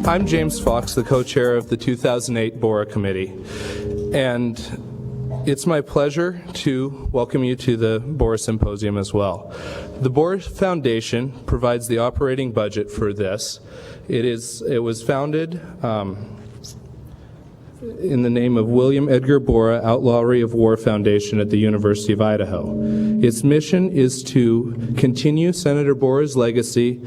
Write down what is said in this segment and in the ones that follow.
I'm James Fox, the co-chair of the 2008 Borah Committee, and it's my pleasure to welcome you to the Borah Symposium as well. The Borah Foundation provides the operating budget for this. It was founded in the name of William Edgar Borah Outlawry of War Foundation at the University of Idaho. Its mission is to continue Senator Borah's legacy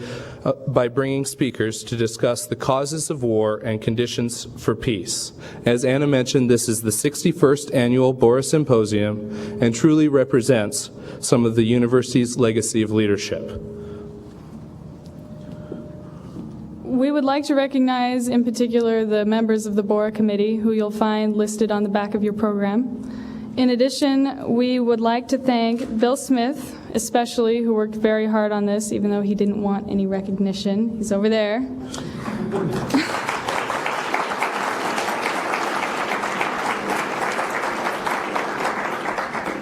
by bringing speakers to discuss the causes of war and conditions for peace. As Anna mentioned, this is the 61st annual Borah Symposium and truly represents some of the university's legacy of leadership. We would like to recognize in particular the members of the Borah Committee, who you'll find listed on the back of your program. In addition, we would like to thank Bill Smith, especially, who worked very hard on this, even though he didn't want any recognition. He's over there.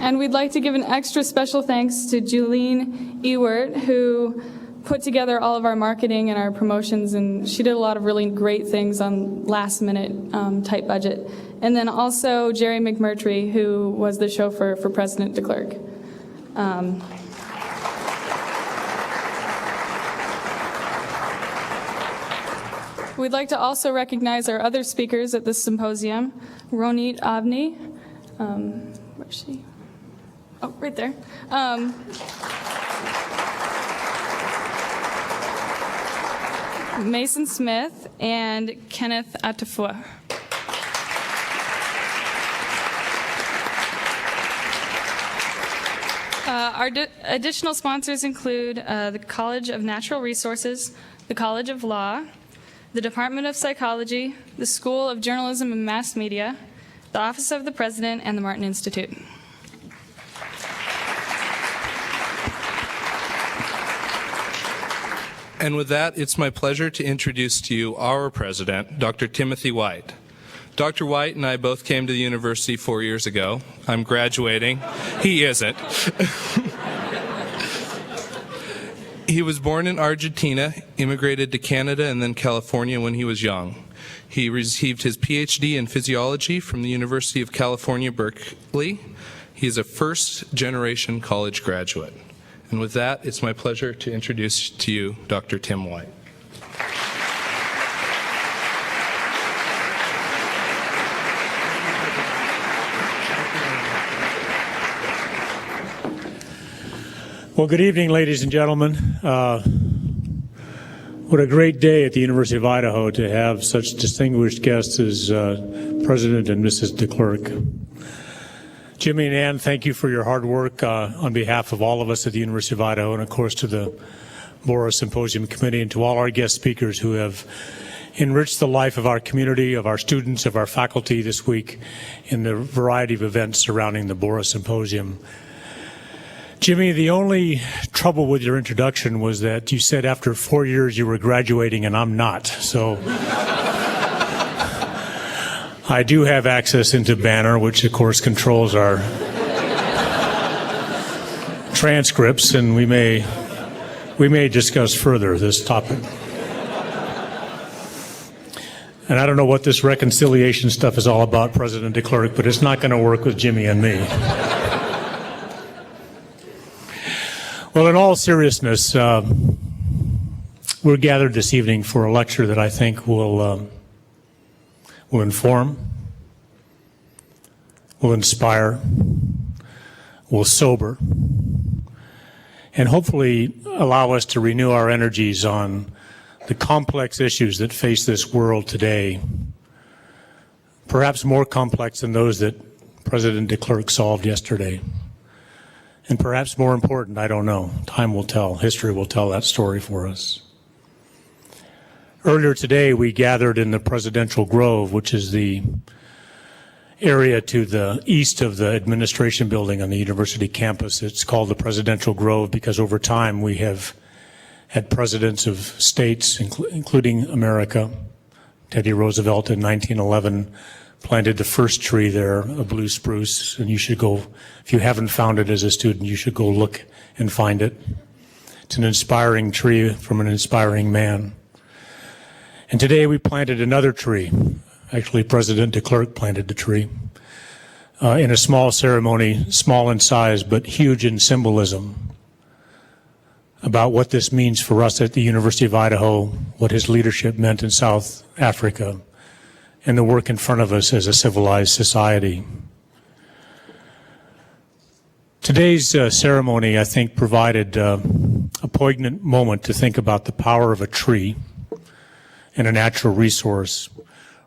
And we'd like to give an extra special thanks to Julene Ewert, who put together all of our marketing and our promotions, and she did a lot of really great things on last-minute tight budget. And then also Jerry McMurtry, who was the chauffeur for President Klerk. We'd like to also recognize our other speakers at this symposium, Ronit Avni. Where's she? Oh, right there. Mason Smith and Kenneth Atafua. Our additional sponsors include the College of Natural Resources, the College of Law, the Department of Psychology, the School of Journalism and Mass Media, the Office of the President, and the Martin Institute. And with that, it's my pleasure to introduce to you our president, Dr. Timothy White. Dr. White and I both came to the university 4 years ago. I'm graduating. He isn't. He was born in Argentina, immigrated to Canada and then California when he was young. He received his PhD in physiology from the University of California, Berkeley. He is a first-generation college graduate. And with that, it's my pleasure to introduce to you Dr. Tim White. Well, good evening, ladies and gentlemen. What a great day at the University of Idaho to have such distinguished guests as President and Mrs. Klerk. Jimmy and Ann, thank you for your hard work on behalf of all of us at the University of Idaho, and of course to the Borah Symposium Committee, and to all our guest speakers who have enriched the life of our community, of our students, of our faculty this week in the variety of events surrounding the Borah Symposium. Jimmy, the only trouble with your introduction was that you said after 4 years you were graduating, and I'm not. So I do have access into Banner, which of course controls our transcripts, and we may discuss further this topic. And I don't know what this reconciliation stuff is all about, President Klerk, but it's not going to work with Jimmy and me. Well, in all seriousness, we're gathered this evening for a lecture that I think will inform, will inspire, will sober, and hopefully allow us to renew our energies on the complex issues that face this world today, perhaps more complex than those that President Klerk solved yesterday. And perhaps more important, I don't know. Time will tell. History will tell that story for us. Earlier today, we gathered in the Presidential Grove, which is the area to the east of the administration building on the university campus. It's called the Presidential Grove because over time we have had presidents of states, including America. Teddy Roosevelt in 1911 planted the first tree there, a blue spruce, and you should go, if you haven't found it as a student, you should go look and find it. It's an inspiring tree from an inspiring man. And today we planted another tree. Actually, President de Klerk planted the tree in a small ceremony, small in size, but huge in symbolism, about what this means for us at the University of Idaho, what his leadership meant in South Africa, and the work in front of us as a civilized society. Today's ceremony, I think, provided a poignant moment to think about the power of a tree and a natural resource,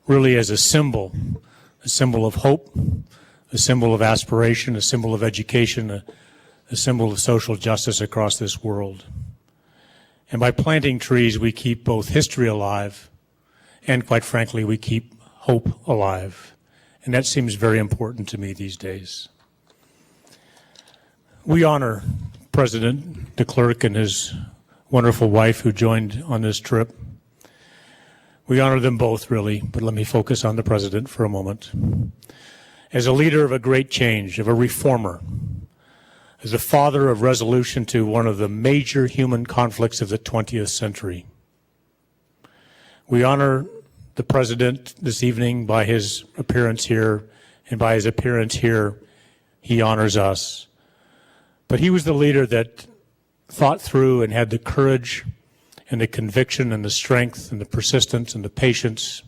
really as a symbol of hope, a symbol of aspiration, a symbol of education, a symbol of social justice across this world. And by planting trees, we keep both history alive and, quite frankly, we keep hope alive. And that seems very important to me these days. We honor President de Klerk and his wonderful wife who joined on this trip. We honor them both, really, but let me focus on the president for a moment. As a leader of a great change, of a reformer, as a father of resolution to one of the major human conflicts of the 20th century. We honor the president this evening by his appearance here, and by his appearance here, he honors us. But he was the leader that thought through and had the courage and the conviction and the strength and the persistence and the patience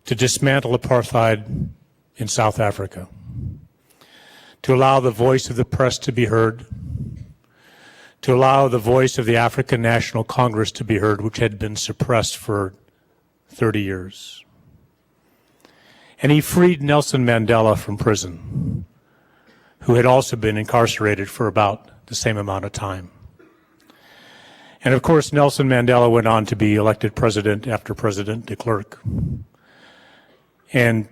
to dismantle apartheid in South Africa, to allow the voice of the press to be heard, to allow the voice of the African National Congress to be heard, which had been suppressed for 30 years. And he freed Nelson Mandela from prison, who had also been incarcerated for about the same amount of time. And of course, Nelson Mandela went on to be elected president after President de Klerk. And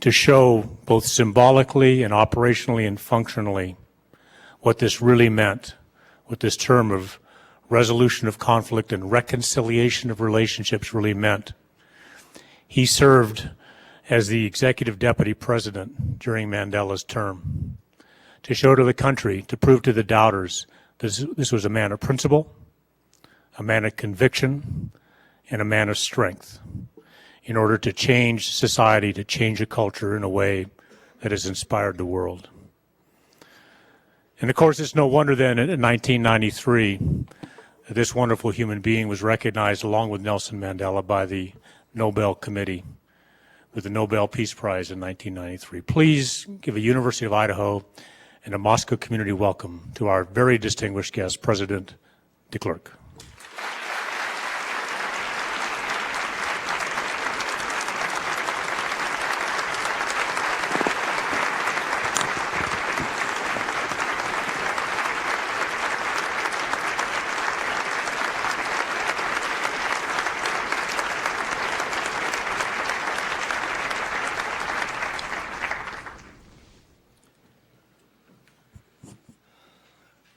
to show both symbolically and operationally and functionally what this really meant, what this term of resolution of conflict and reconciliation of relationships really meant. He served as the executive deputy president during Mandela's term to show to the country, to prove to the doubters, this was a man of principle, a man of conviction, and a man of strength, in order to change society, to change a culture in a way that has inspired the world. And of course, it's no wonder then in 1993 that this wonderful human being was recognized along with Nelson Mandela by the Nobel Committee with the Nobel Peace Prize in 1993. Please give a University of Idaho and a Moscow community welcome to our very distinguished guest, President de Klerk.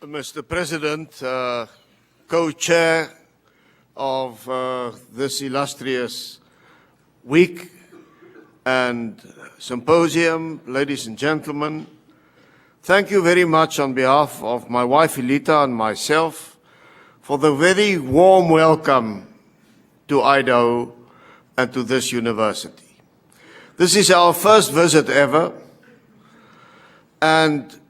Mr. President, co-chair of this illustrious week and symposium, ladies and gentlemen, thank you very much on behalf of my wife Elita and myself for the very warm welcome to Idaho and to this university. This is our first visit ever, and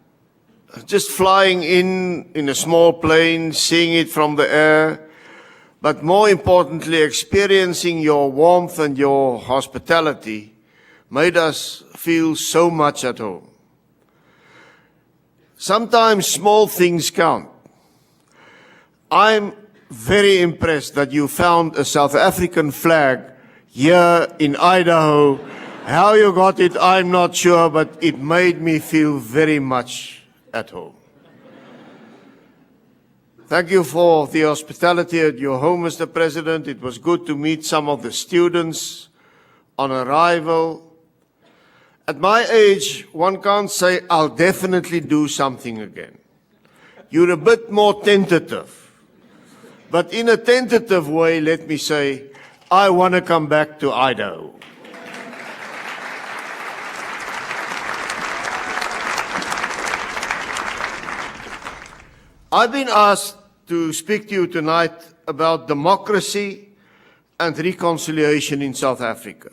just flying in a small plane, seeing it from the air, but more importantly, experiencing your warmth and your hospitality made us feel so much at home. Sometimes small things count. I'm very impressed that you found a South African flag here in Idaho. How you got it, I'm not sure, but it made me feel very much at home. Thank you for the hospitality at your home, Mr. President. It was good to meet some of the students on arrival. At my age, one can't say, I'll definitely do something again. You're a bit more tentative. But in a tentative way, let me say, I want to come back to Idaho. I've been asked to speak to you tonight about democracy and reconciliation in South Africa.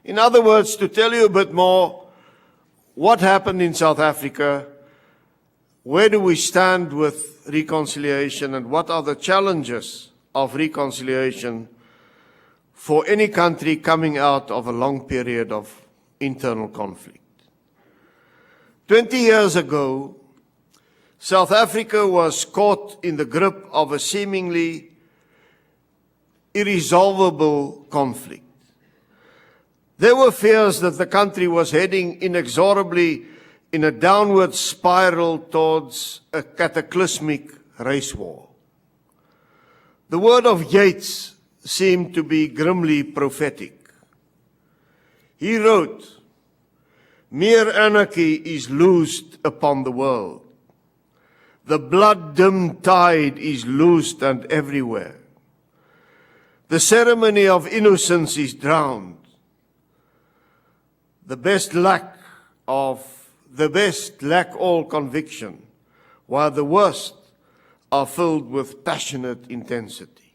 In other words, to tell you a bit more what happened in South Africa, where do we stand with reconciliation, and what are the challenges of reconciliation for any country coming out of a long period of internal conflict. 20 years ago, South Africa was caught in the grip of a seemingly irresolvable conflict. There were fears that the country was heading inexorably in a downward spiral towards a cataclysmic race war. The word of Yeats seemed to be grimly prophetic. He wrote, "Mere anarchy is loosed upon the world. The blood-dimmed tide is loosed and everywhere. The ceremony of innocence is drowned. The best lack all conviction, while the worst are filled with passionate intensity."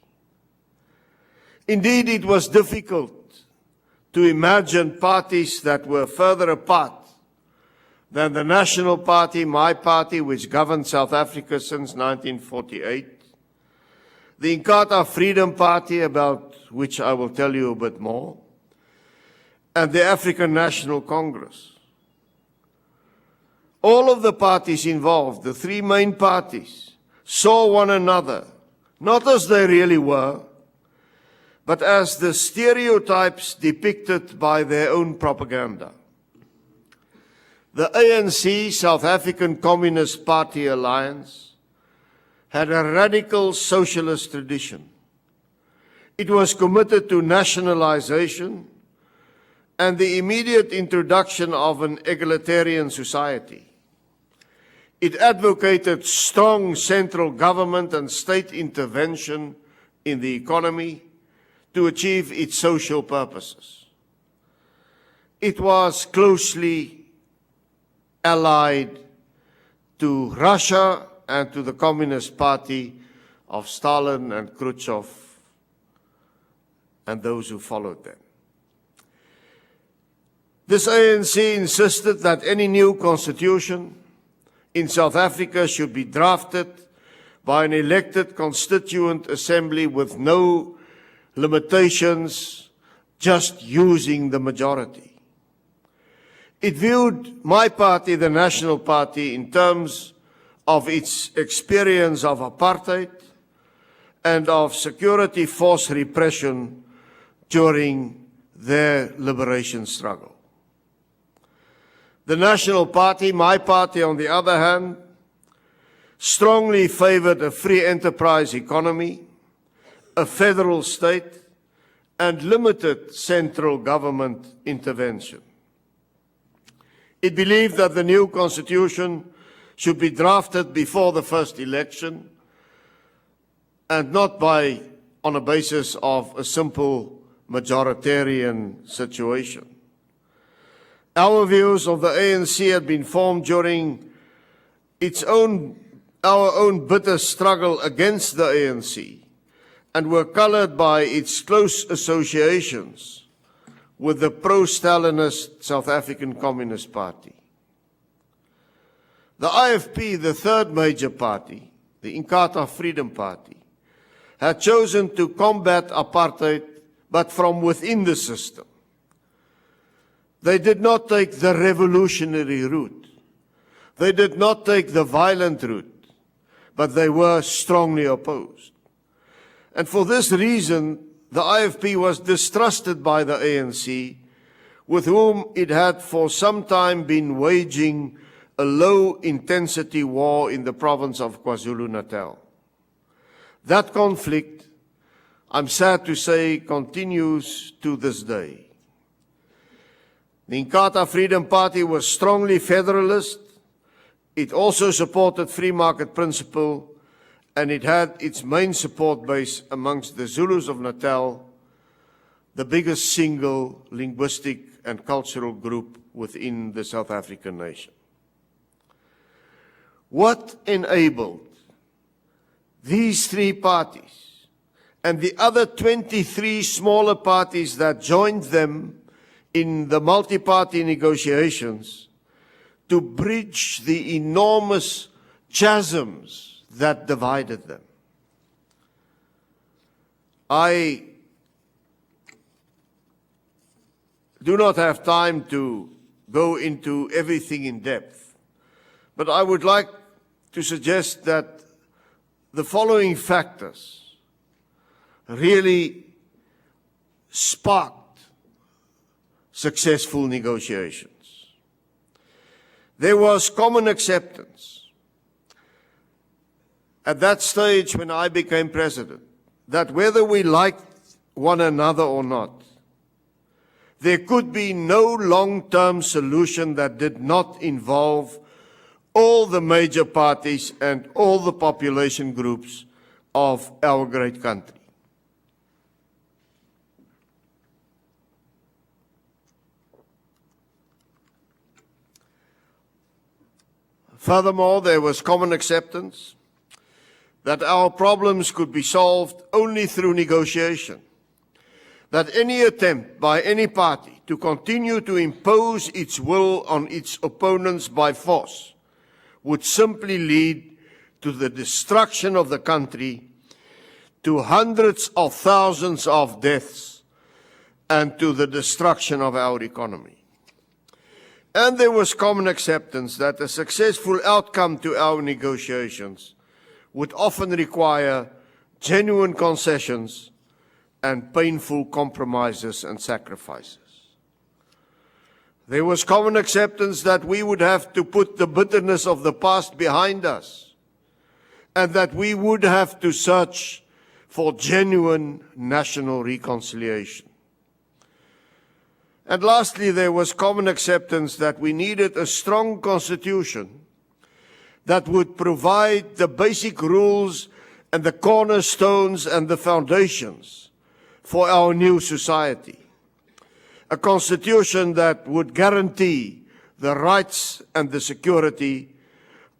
Indeed, it was difficult to imagine parties that were further apart than the National Party, my party, which governed South Africa since 1948, the Inkatha Freedom Party, about which I will tell you a bit more, and the African National Congress. All of the parties involved, the three main parties, saw one another, not as they really were, but as the stereotypes depicted by their own propaganda. The ANC, South African Communist Party Alliance, had a radical socialist tradition. It was committed to nationalization and the immediate introduction of an egalitarian society. It advocated strong central government and state intervention in the economy to achieve its social purposes. It was closely allied to Russia and to the Communist Party of Stalin and Khrushchev and those who followed them. This ANC insisted that any new constitution in South Africa should be drafted by an elected constituent assembly with no limitations, just using the majority. It viewed my party, the National Party, in terms of its experience of apartheid and of security force repression during their liberation struggle. The National Party, my party, on the other hand, strongly favored a free enterprise economy, a federal state, and limited central government intervention. It believed that the new constitution should be drafted before the first election and not on a basis of a simple majoritarian situation. Our views of the ANC had been formed during our own bitter struggle against the ANC, and were colored by its close associations with the pro-Stalinist South African Communist Party. The IFP, the third major party, the Inkatha Freedom Party, had chosen to combat apartheid, but from within the system. They did not take the revolutionary route. They did not take the violent route, but they were strongly opposed. And for this reason, the IFP was distrusted by the ANC, with whom it had for some time been waging a low-intensity war in the province of KwaZulu-Natal. That conflict, I'm sad to say, continues to this day. The Inkatha Freedom Party was strongly federalist. It also supported free market principle, and it had its main support base amongst the Zulus of Natal, the biggest single linguistic and cultural group within the South African nation. What enabled these three parties and the other 23 smaller parties that joined them in the multi-party negotiations to bridge the enormous chasms that divided them. I do not have time to go into everything in depth, but I would like to suggest that the following factors really sparked successful negotiations. There was common acceptance at that stage when I became president that whether we liked one another or not, there could be no long-term solution that did not involve all the major parties and all the population groups of our great country. Furthermore, there was common acceptance that our problems could be solved only through negotiation, that any attempt by any party to continue to impose its will on its opponents by force would simply lead to the destruction of the country, to hundreds of thousands of deaths, and to the destruction of our economy. And there was common acceptance that a successful outcome to our negotiations would often require genuine concessions and painful compromises and sacrifices. There was common acceptance that we would have to put the bitterness of the past behind us, and that we would have to search for genuine national reconciliation. And lastly, there was common acceptance that we needed a strong constitution that would provide the basic rules and the cornerstones and the foundations for our new society. A constitution that would guarantee the rights and the security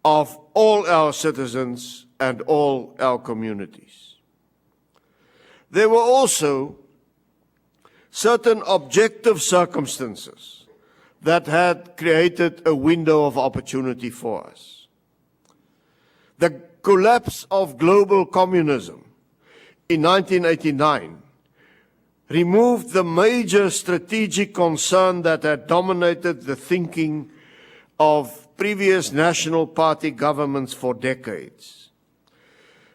of all our citizens and all our communities. There were also certain objective circumstances that had created a window of opportunity for us. The collapse of global communism in 1989 removed the major strategic concern that had dominated the thinking of previous national party governments for decades.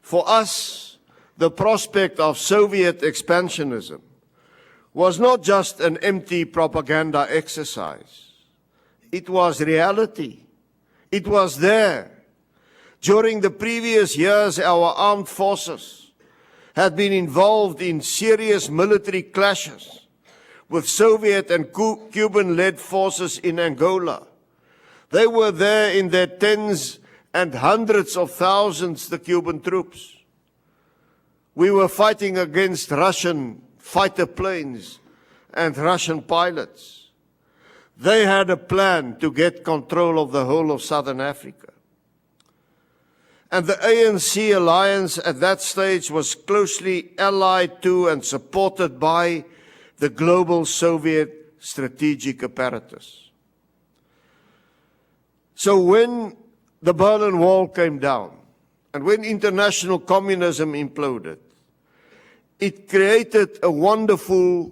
For us, the prospect of Soviet expansionism was not just an empty propaganda exercise. It was reality. It was there. During the previous years, our armed forces had been involved in serious military clashes with Soviet and Cuban-led forces in Angola. They were there in their tens and hundreds of thousands, the Cuban troops. We were fighting against Russian fighter planes and Russian pilots. They had a plan to get control of the whole of Southern Africa. And the ANC alliance at that stage was closely allied to and supported by the global Soviet strategic apparatus. So when the Berlin Wall came down, and when international communism imploded, it created a wonderful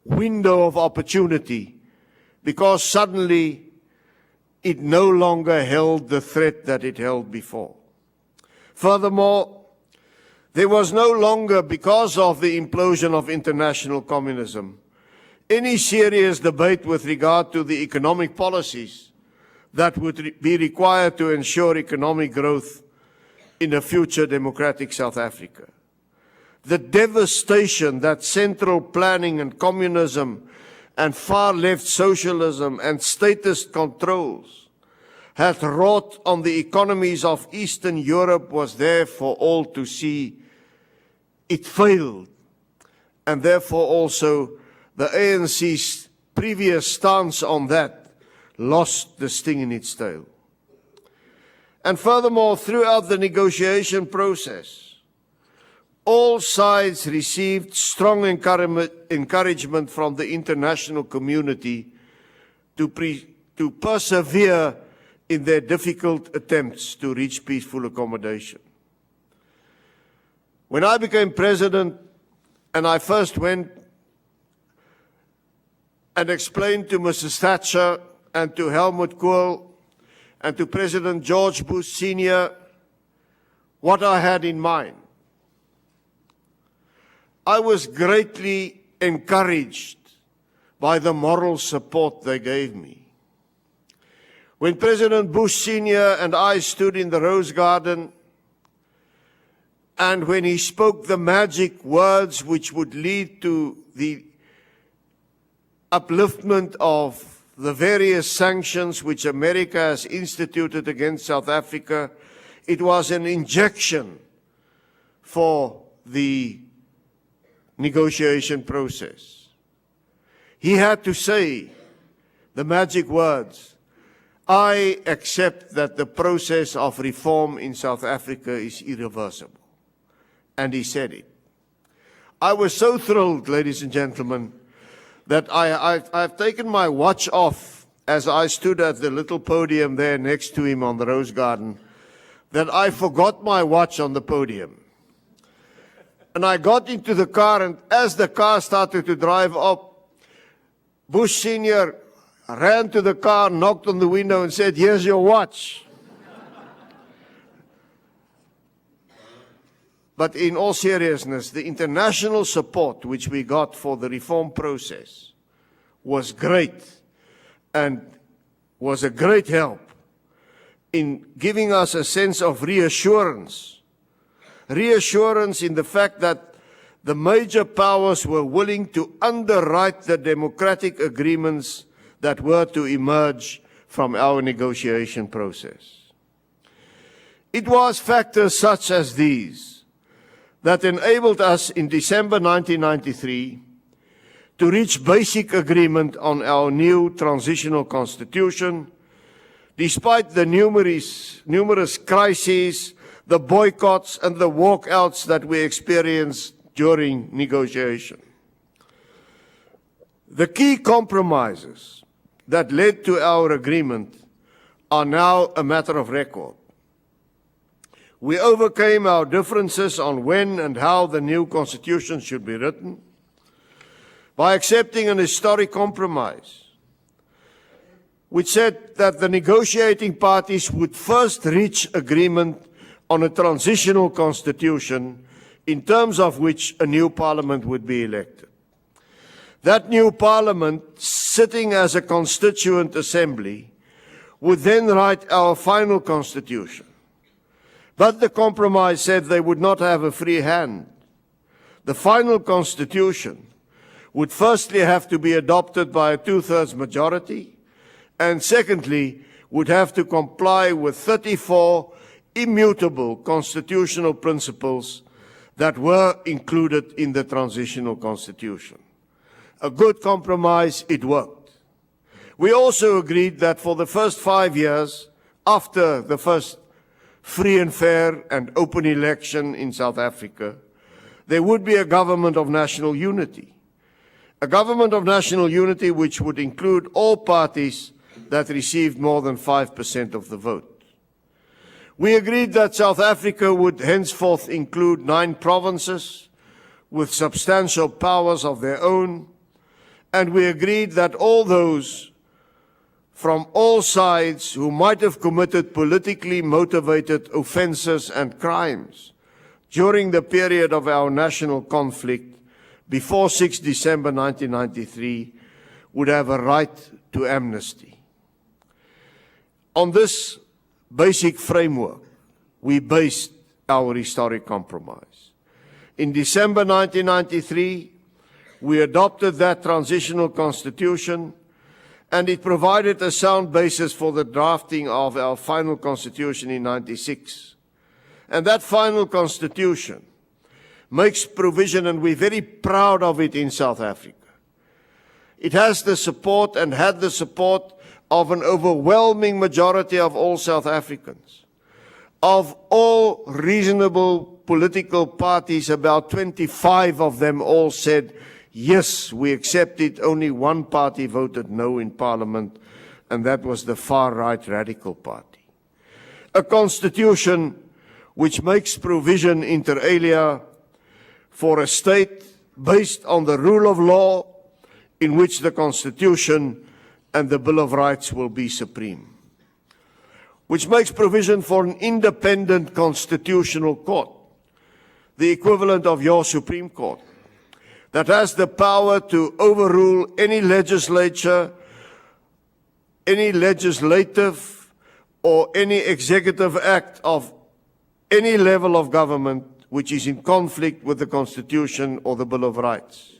window of opportunity, because suddenly it no longer held the threat that it held before. Furthermore, there was no longer, because of the implosion of international communism, any serious debate with regard to the economic policies that would be required to ensure economic growth in a future democratic South Africa. The devastation that central planning and communism and far-left socialism and statist controls had wrought on the economies of Eastern Europe was there for all to see. It failed, and therefore also the ANC's previous stance on that lost the sting in its tail. And furthermore, throughout the negotiation process, all sides received strong encouragement from the international community to persevere in their difficult attempts to reach peaceful accommodation. When I became president and I first went and explained to Mrs. Thatcher and to Helmut Kohl and to President George Bush Sr. what I had in mind, I was greatly encouraged by the moral support they gave me. When President Bush Sr. and I stood in the Rose Garden, and when he spoke the magic words which would lead to the upliftment of the various sanctions which America has instituted against South Africa, it was an injection for the negotiation process. He had to say the magic words, "I accept that the process of reform in South Africa is irreversible." And he said it. I was so thrilled, ladies and gentlemen, that I've taken my watch off as I stood at the little podium there next to him on the Rose Garden, that I forgot my watch on the podium. And I got into the car, and as the car started to drive up, Bush Sr. ran to the car, knocked on the window and said, "Here's your watch." But in all seriousness, the international support which we got for the reform process was great and was a great help in giving us a sense of reassurance. Reassurance in the fact that the major powers were willing to underwrite the democratic agreements that were to emerge from our negotiation process. It was factors such as these that enabled us in December 1993 to reach basic agreement on our new transitional constitution, despite the numerous crises, the boycotts and the walkouts that we experienced during negotiation. The key compromises that led to our agreement are now a matter of record. We overcame our differences on when and how the new constitution should be written by accepting an historic compromise, which said that the negotiating parties would first reach agreement on a transitional constitution in terms of which a new parliament would be elected. That new parliament, sitting as a constituent assembly, would then write our final constitution. But the compromise said they would not have a free hand. The final constitution would firstly have to be adopted by a two-thirds majority, and secondly, would have to comply with 34 immutable constitutional principles that were included in the transitional constitution. A good compromise, it worked. We also agreed that for the first 5 years, after the first free and fair and open election in South Africa, there would be a government of national unity. A government of national unity which would include all parties that received more than 5% of the vote. We agreed that South Africa would henceforth include 9 provinces with substantial powers of their own, and we agreed that all those from all sides who might have committed politically motivated offenses and crimes during the period of our national conflict before 6 December 1993 would have a right to amnesty. On this basic framework, we based our historic compromise. In December 1993, we adopted that transitional constitution, and it provided a sound basis for the drafting of our final constitution in 1996. And that final constitution makes provision, and we're very proud of it in South Africa. It has the support and had the support of an overwhelming majority of all South Africans. Of all reasonable political parties, about 25 of them all said, yes, we accept it. Only one party voted no in Parliament, and that was the far-right Radical Party. A constitution which makes provision inter alia for a state based on the rule of law, in which the Constitution and the Bill of Rights will be supreme, which makes provision for an independent constitutional court, the equivalent of your Supreme Court, that has the power to overrule any legislature, any legislative or any executive act of any level of government which is in conflict with the Constitution or the Bill of Rights.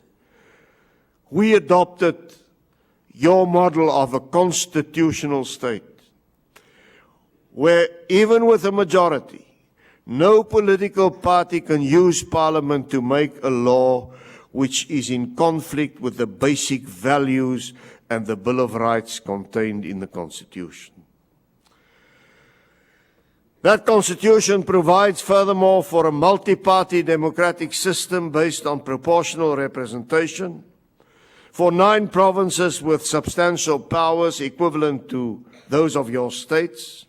We adopted your model of a constitutional state, where even with a majority, no political party can use Parliament to make a law which is in conflict with the basic values and the Bill of Rights contained in the Constitution. That Constitution provides furthermore for a multi-party democratic system based on proportional representation, for 9 provinces with substantial powers equivalent to those of your states,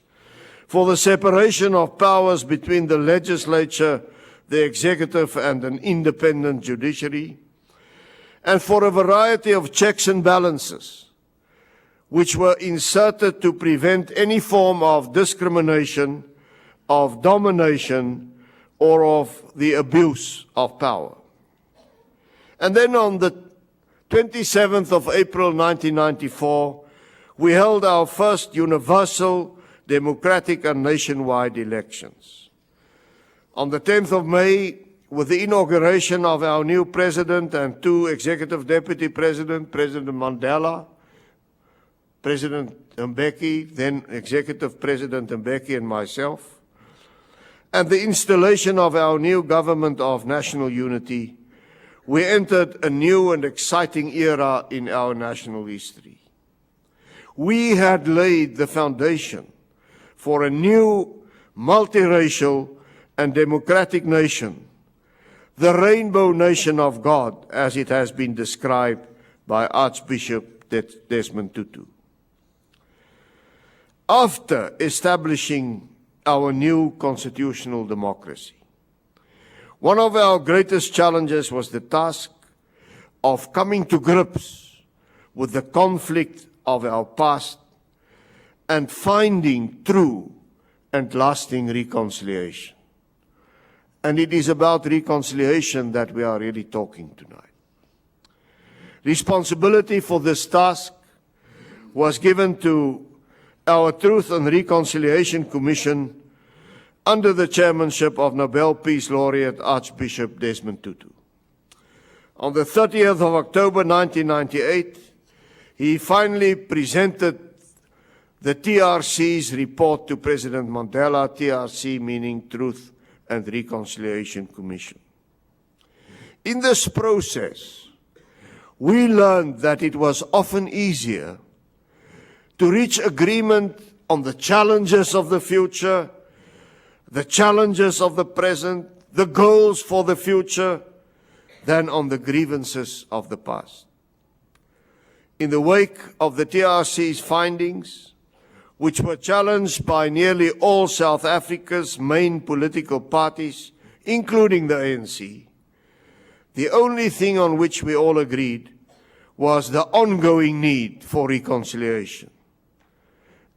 for the separation of powers between the legislature, the executive, and an independent judiciary, and for a variety of checks and balances which were inserted to prevent any form of discrimination, of domination, or of the abuse of power. And then on the 27th of April 1994, we held our first universal, democratic and nationwide elections. On the 10th of May, with the inauguration of our new president and 2 executive deputy presidents, President Mandela, President Mbeki, then executive president Mbeki, and myself, and the installation of our new government of national unity, we entered a new and exciting era in our national history. We had laid the foundation for a new multiracial and democratic nation, the rainbow nation of God, as it has been described by Archbishop Desmond Tutu. After establishing our new constitutional democracy, one of our greatest challenges was the task of coming to grips with the conflict of our past and finding true and lasting reconciliation. And it is about reconciliation that we are really talking tonight. Responsibility for this task was given to our Truth and Reconciliation Commission under the chairmanship of Nobel Peace Laureate Archbishop Desmond Tutu. On the 30th of October 1998, he finally presented the TRC's report to President Mandela, TRC meaning Truth and Reconciliation Commission. In this process, we learned that it was often easier to reach agreement on the challenges of the future, the challenges of the present, the goals for the future, than on the grievances of the past. In the wake of the TRC's findings, which were challenged by nearly all South Africa's main political parties, including the ANC, the only thing on which we all agreed was the ongoing need for reconciliation.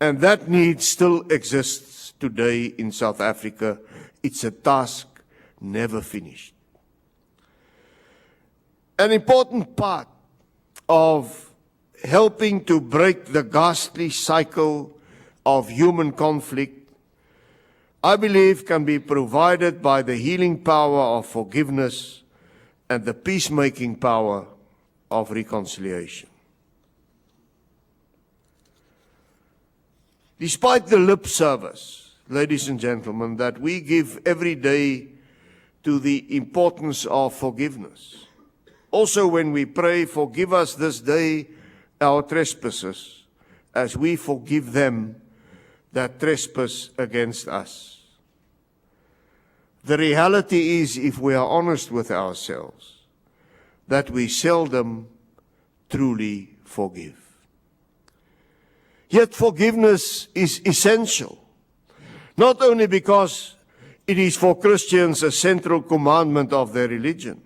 And that need still exists today in South Africa. It's a task never finished. An important part of helping to break the ghastly cycle of human conflict, I believe, can be provided by the healing power of forgiveness and the peacemaking power of reconciliation. Despite the lip service, ladies and gentlemen, that we give every day to the importance of forgiveness, also when we pray, forgive us this day our trespasses, as we forgive them that trespass against us. The reality is, if we are honest with ourselves, that we seldom truly forgive. Yet forgiveness is essential, not only because it is for Christians a central commandment of their religion,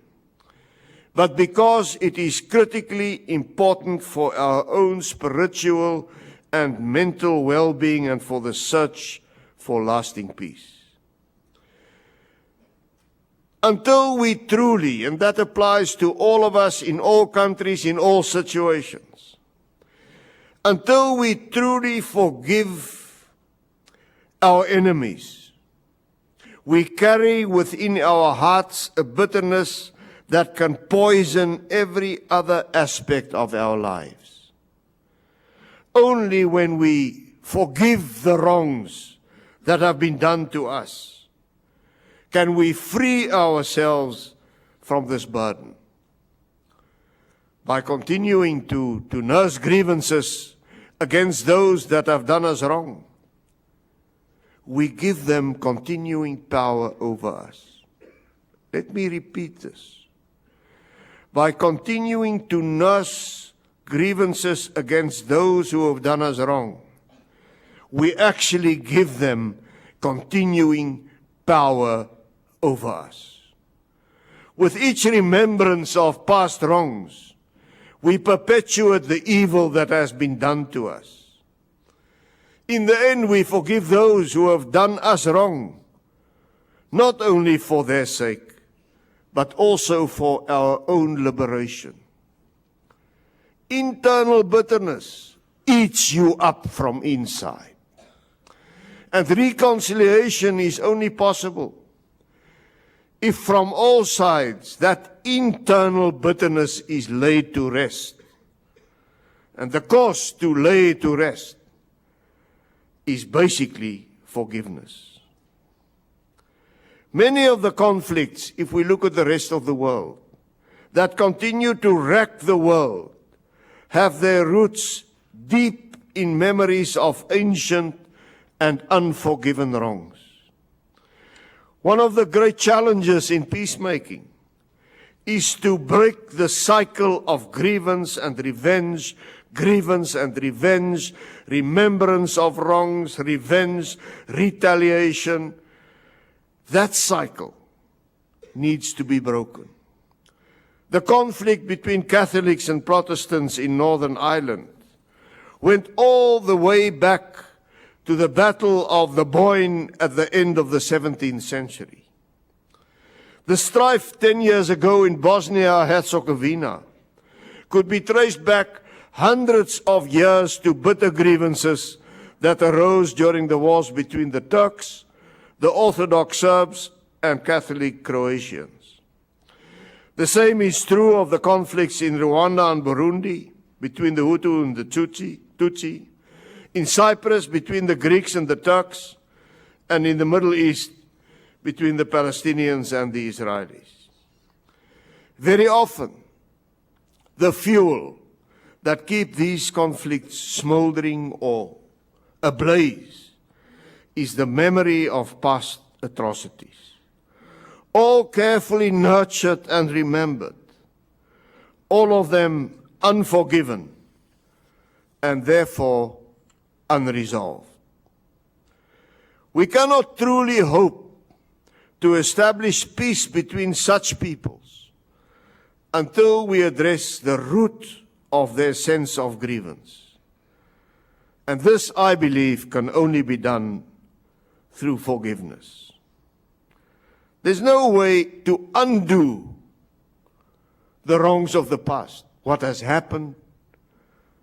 but because it is critically important for our own spiritual and mental well-being and for the search for lasting peace. Until we truly, and that applies to all of us in all countries, in all situations, until we truly forgive our enemies, we carry within our hearts a bitterness that can poison every other aspect of our lives. Only when we forgive the wrongs that have been done to us can we free ourselves from this burden. By continuing to nurse grievances against those that have done us wrong, we give them continuing power over us. Let me repeat this. By continuing to nurse grievances against those who have done us wrong, we actually give them continuing power over us. With each remembrance of past wrongs, we perpetuate the evil that has been done to us. In the end, we forgive those who have done us wrong, not only for their sake, but also for our own liberation. Internal bitterness eats you up from inside. And reconciliation is only possible if from all sides that internal bitterness is laid to rest. And the cost to lay to rest is basically forgiveness. Many of the conflicts, if we look at the rest of the world, that continue to wreck the world, have their roots deep in memories of ancient and unforgiven wrongs. One of the great challenges in peacemaking is to break the cycle of grievance and revenge, remembrance of wrongs, revenge, retaliation. That cycle needs to be broken. The conflict between Catholics and Protestants in Northern Ireland went all the way back to the Battle of the Boyne at the end of the 17th century. The strife 10 years ago in Bosnia-Herzegovina could be traced back hundreds of years to bitter grievances that arose during the wars between the Turks, the Orthodox Serbs, and Catholic Croatians. The same is true of the conflicts in Rwanda and Burundi, between the Hutu and the Tutsi, in Cyprus between the Greeks and the Turks, and in the Middle East between the Palestinians and the Israelis. Very often, the fuel that keep these conflicts smoldering or ablaze is the memory of past atrocities, all carefully nurtured and remembered, all of them unforgiven and therefore unresolved. We cannot truly hope to establish peace between such peoples until we address the root of their sense of grievance. And this, I believe, can only be done through forgiveness. There's no way to undo the wrongs of the past. What has happened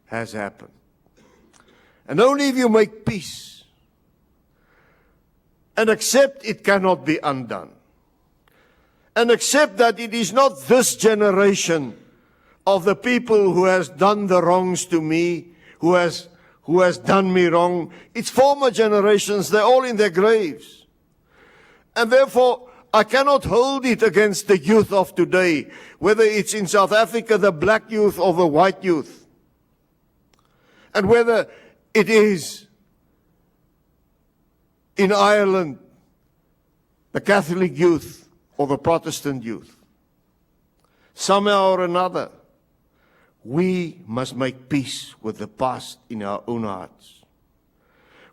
has happened. And only if you make peace and accept it cannot be undone, and accept that it is not this generation of the people who has done the wrongs to me, who has done me wrong. It's former generations, they're all in their graves. And therefore, I cannot hold it against the youth of today, whether it's in South Africa, the black youth or the white youth. And whether it is in Ireland, the Catholic youth or the Protestant youth. Somehow or another, we must make peace with the past in our own hearts.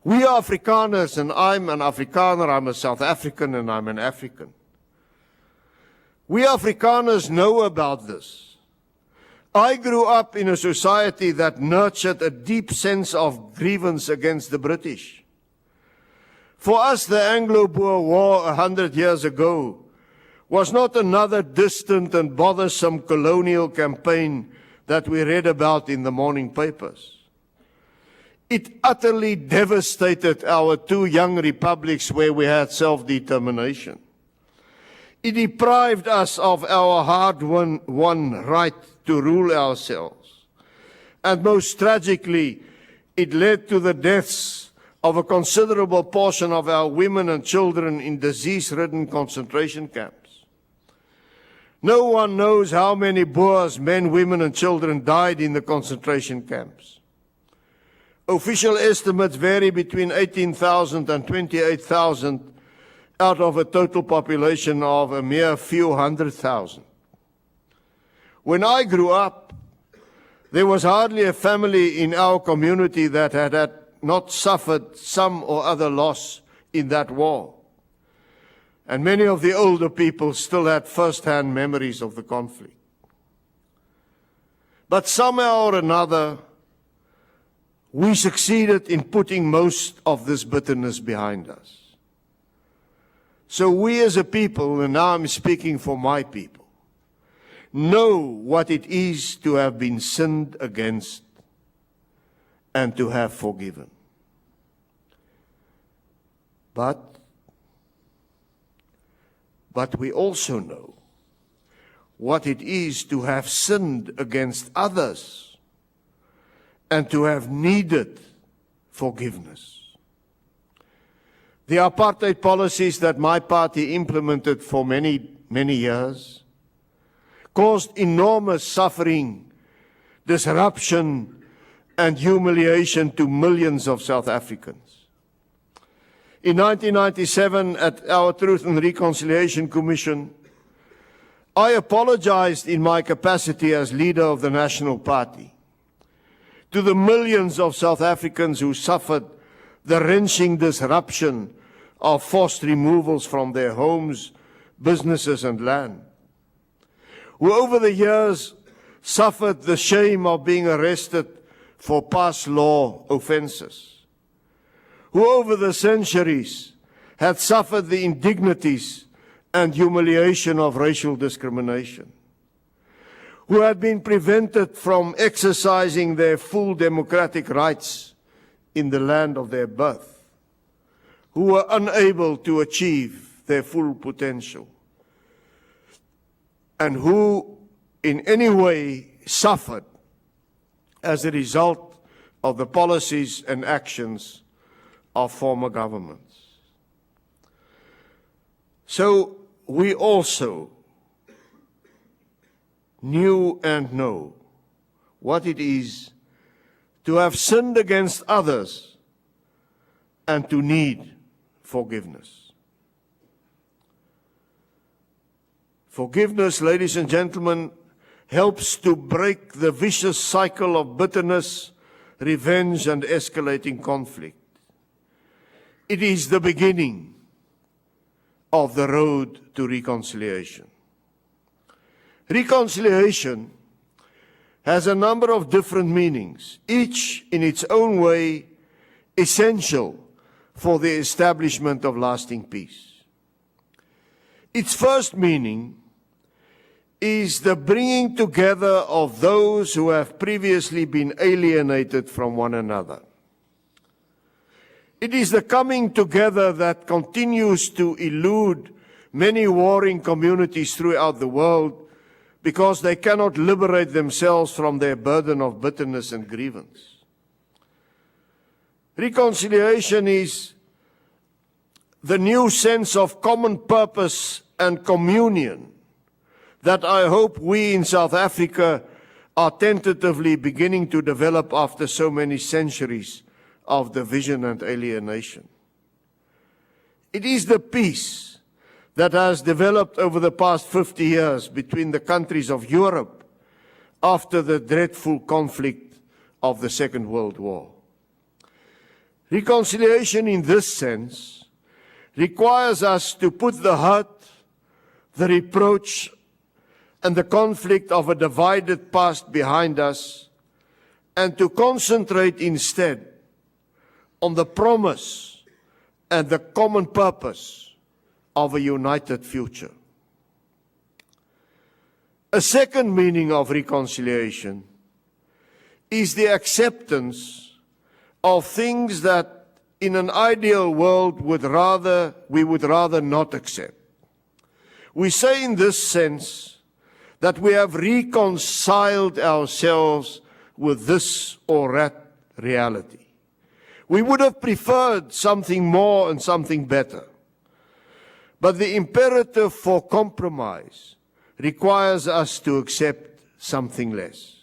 We are Afrikaners, and I'm an Afrikaner, I'm a South African, and I'm an African. We Afrikaners know about this. I grew up in a society that nurtured a deep sense of grievance against the British. For us, the Anglo-Boer War 100 years ago was not another distant and bothersome colonial campaign that we read about in the morning papers. It utterly devastated our two young republics where we had self-determination. It deprived us of our hard-won right to rule ourselves. And most tragically, it led to the deaths of a considerable portion of our women and children in disease-ridden concentration camps. No one knows how many Boers, men, women, and children died in the concentration camps. Official estimates vary between 18,000 and 28,000 out of a total population of a mere few 100,000. When I grew up, there was hardly a family in our community that had not suffered some or other loss in that war. And many of the older people still had first-hand memories of the conflict. But somehow or another, we succeeded in putting most of this bitterness behind us. So we as a people, and now I'm speaking for my people, know what it is to have been sinned against and to have forgiven. But we also know what it is to have sinned against others and to have needed forgiveness. The apartheid policies that my party implemented for many, many years caused enormous suffering, disruption, and humiliation to millions of South Africans. In 1997, at our Truth and Reconciliation Commission, I apologized in my capacity as leader of the National Party to the millions of South Africans who suffered the wrenching disruption of forced removals from their homes, businesses, and land, who over the years suffered the shame of being arrested for past law offenses, who over the centuries had suffered the indignities and humiliation of racial discrimination, who had been prevented from exercising their full democratic rights in the land of their birth, who were unable to achieve their full potential, and who in any way suffered as a result of the policies and actions of former governments. So we also knew and know what it is to have sinned against others and to need forgiveness. Forgiveness, ladies and gentlemen, helps to break the vicious cycle of bitterness, revenge, and escalating conflict. It is the beginning of the road to reconciliation. Reconciliation has a number of different meanings, each in its own way essential for the establishment of lasting peace. Its first meaning is the bringing together of those who have previously been alienated from one another. It is the coming together that continues to elude many warring communities throughout the world because they cannot liberate themselves from their burden of bitterness and grievance. Reconciliation is the new sense of common purpose and communion that I hope we in South Africa are tentatively beginning to develop after so many centuries of division and alienation. It is the peace that has developed over the past 50 years between the countries of Europe after the dreadful conflict of the Second World War. Reconciliation in this sense requires us to put the hurt, the reproach, and the conflict of a divided past behind us, and to concentrate instead on the promise and the common purpose of a united future. A second meaning of reconciliation is the acceptance of things that in an ideal world we would rather not accept. We say in this sense that we have reconciled ourselves with this or that reality. We would have preferred something more and something better. But the imperative for compromise requires us to accept something less.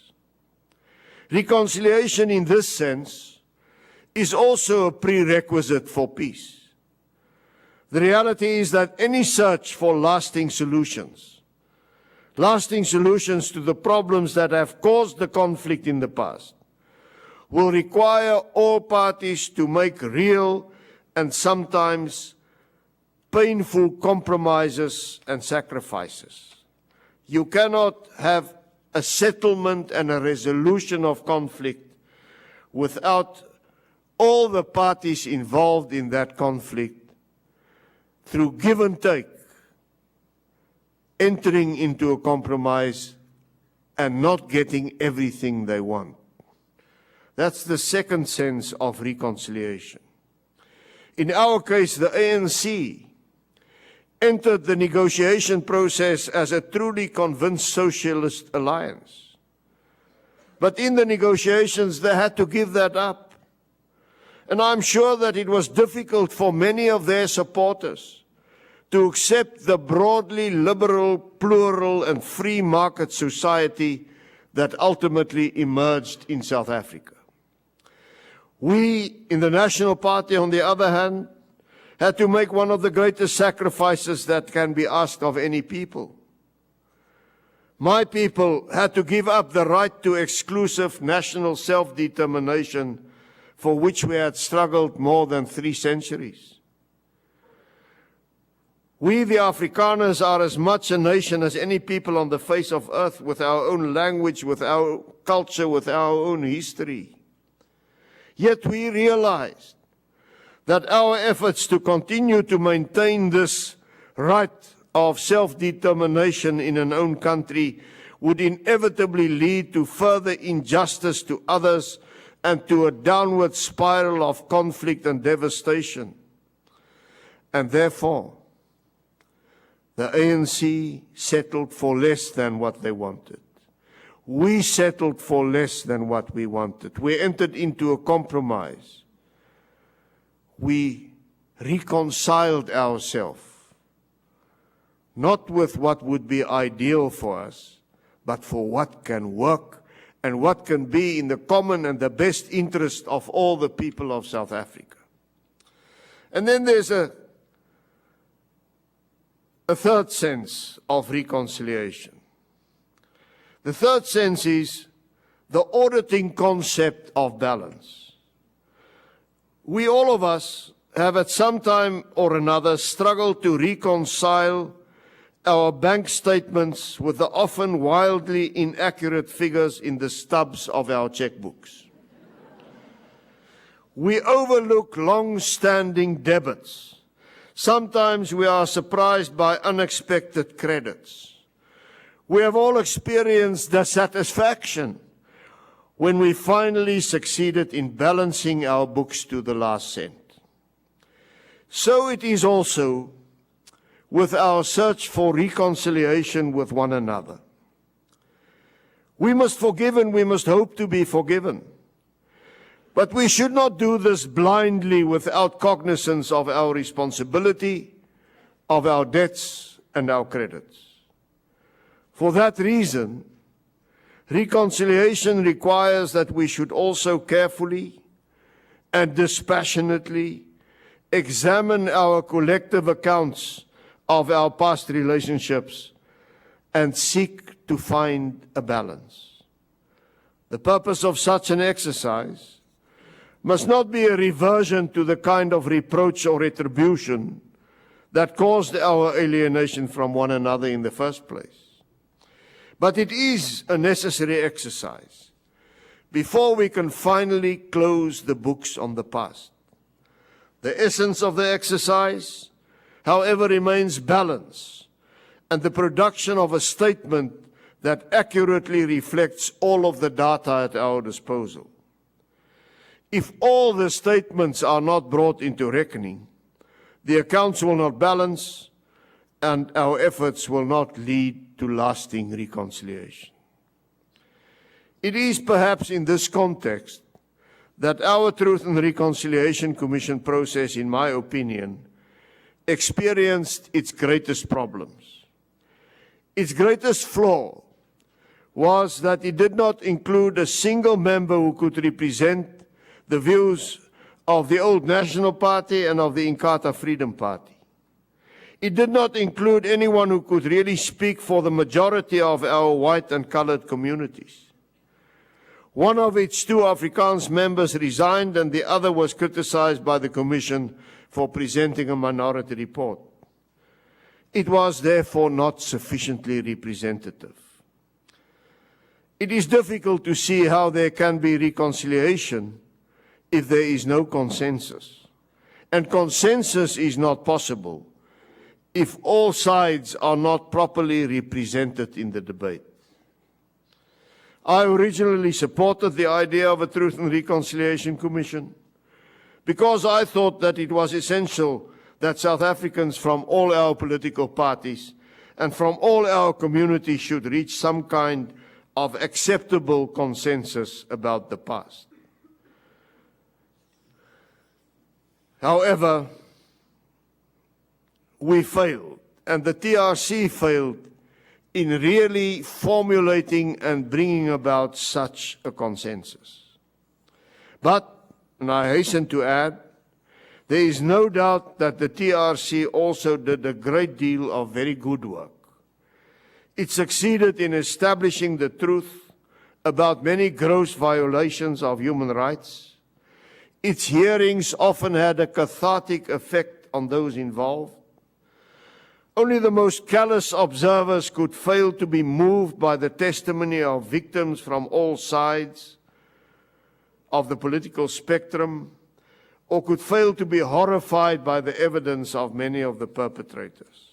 Reconciliation in this sense is also a prerequisite for peace. The reality is that any search for lasting solutions to the problems that have caused the conflict in the past, will require all parties to make real and sometimes painful compromises and sacrifices. You cannot have a settlement and a resolution of conflict without all the parties involved in that conflict, through give and take, entering into a compromise and not getting everything they want. That's the second sense of reconciliation. In our case, the ANC entered the negotiation process as a truly convinced socialist alliance. But in the negotiations, they had to give that up. And I'm sure that it was difficult for many of their supporters to accept the broadly liberal, plural, and free market society that ultimately emerged in South Africa. We, in the National Party, on the other hand, had to make one of the greatest sacrifices that can be asked of any people. My people had to give up the right to exclusive national self-determination for which we had struggled more than 3 centuries. We, the Afrikaners, are as much a nation as any people on the face of earth, with our own language, with our culture, with our own history. Yet we realized that our efforts to continue to maintain this right of self-determination in an own country would inevitably lead to further injustice to others and to a downward spiral of conflict and devastation. And therefore, the ANC settled for less than what they wanted. We settled for less than what we wanted. We entered into a compromise. We reconciled ourselves, not with what would be ideal for us, but for what can work and what can be in the common and the best interest of all the people of South Africa. And then there's a third sense of reconciliation. The third sense is the auditing concept of balance. We, all of us, have at some time or another struggled to reconcile our bank statements with the often wildly inaccurate figures in the stubs of our checkbooks. We overlook long-standing debits. Sometimes we are surprised by unexpected credits. We have all experienced dissatisfaction when we finally succeeded in balancing our books to the last cent. So it is also with our search for reconciliation with one another. We must forgive and we must hope to be forgiven. But we should not do this blindly without cognizance of our responsibility, of our debts and our credits. For that reason, reconciliation requires that we should also carefully and dispassionately examine our collective accounts of our past relationships and seek to find a balance. The purpose of such an exercise must not be a reversion to the kind of reproach or retribution that caused our alienation from one another in the first place. But it is a necessary exercise before we can finally close the books on the past. The essence of the exercise, however, remains balance and the production of a statement that accurately reflects all of the data at our disposal. If all the statements are not brought into reckoning, the accounts will not balance and our efforts will not lead to lasting reconciliation. It is perhaps in this context that our Truth and Reconciliation Commission process, in my opinion, experienced its greatest problems. Its greatest flaw was that it did not include a single member who could represent the views of the Old National Party and of the Inkatha Freedom Party. It did not include anyone who could really speak for the majority of our white and colored communities. One of its two Afrikaans members resigned and the other was criticized by the Commission for presenting a minority report. It was therefore not sufficiently representative. It is difficult to see how there can be reconciliation if there is no consensus. And consensus is not possible if all sides are not properly represented in the debate. I originally supported the idea of a Truth and Reconciliation Commission because I thought that it was essential that South Africans from all our political parties and from all our communities should reach some kind of acceptable consensus about the past. However, we failed, and the TRC failed in really formulating and bringing about such a consensus. But, and I hasten to add, there is no doubt that the TRC also did a great deal of very good work. It succeeded in establishing the truth about many gross violations of human rights. Its hearings often had a cathartic effect on those involved. Only the most callous observers could fail to be moved by the testimony of victims from all sides of the political spectrum, or could fail to be horrified by the evidence of many of the perpetrators.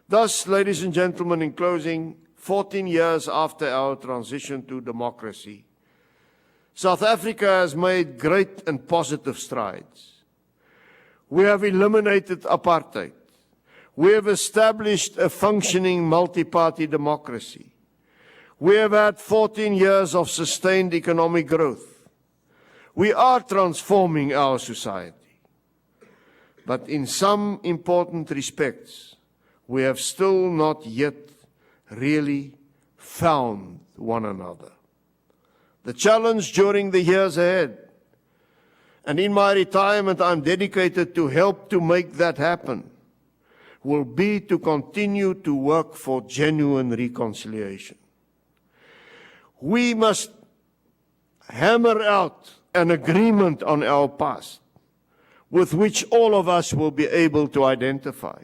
Thus, ladies and gentlemen, in closing, 14 years after our transition to democracy, South Africa has made great and positive strides. We have eliminated apartheid. We have established a functioning multi-party democracy. We have had 14 years of sustained economic growth. We are transforming our society. But in some important respects, we have still not yet really found one another. The challenge during the years ahead, and in my retirement I'm dedicated to help to make that happen, will be to continue to work for genuine reconciliation. We must hammer out an agreement on our past with which all of us will be able to identify.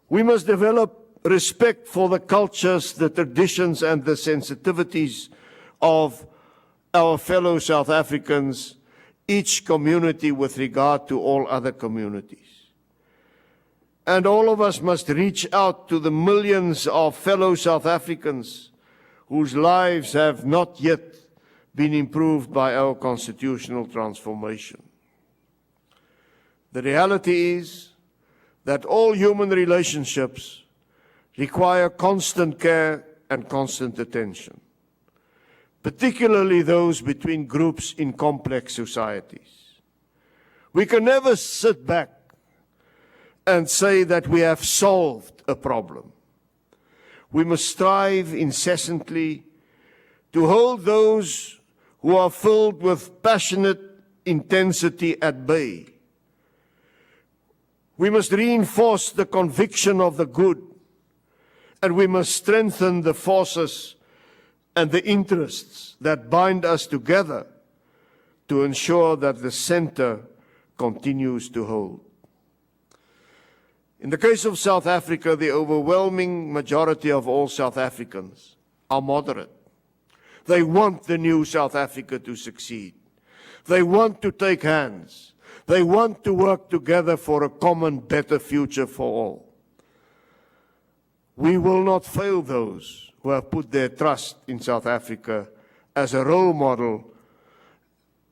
We must develop respect for the cultures, the traditions, and the sensitivities of our fellow South Africans, each community with regard to all other communities. And all of us must reach out to the millions of fellow South Africans whose lives have not yet been improved by our constitutional transformation. The reality is that all human relationships require constant care and constant attention, particularly those between groups in complex societies. We can never sit back and say that we have solved a problem. We must strive incessantly to hold those who are filled with passionate intensity at bay. We must reinforce the conviction of the good, and we must strengthen the forces and the interests that bind us together to ensure that the center continues to hold. In the case of South Africa, the overwhelming majority of all South Africans are moderate. They want the new South Africa to succeed. They want to take hands. They want to work together for a common, better future for all. We will not fail those who have put their trust in South Africa as a role model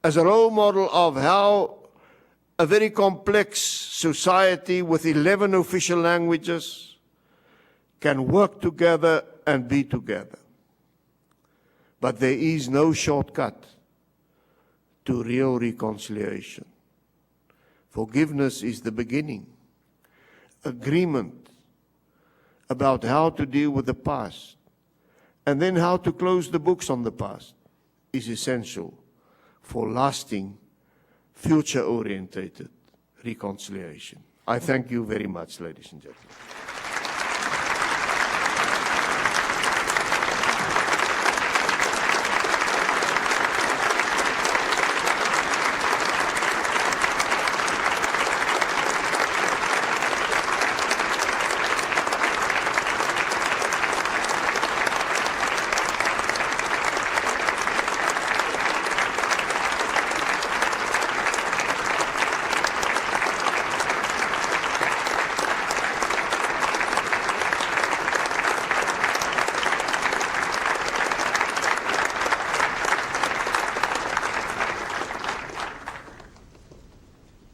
of how a very complex society with 11 official languages can work together and be together. But there is no shortcut to real reconciliation. Forgiveness is the beginning. Agreement about how to deal with the past and then how to close the books on the past is essential for lasting, future-orientated reconciliation. I thank you very much, ladies and gentlemen.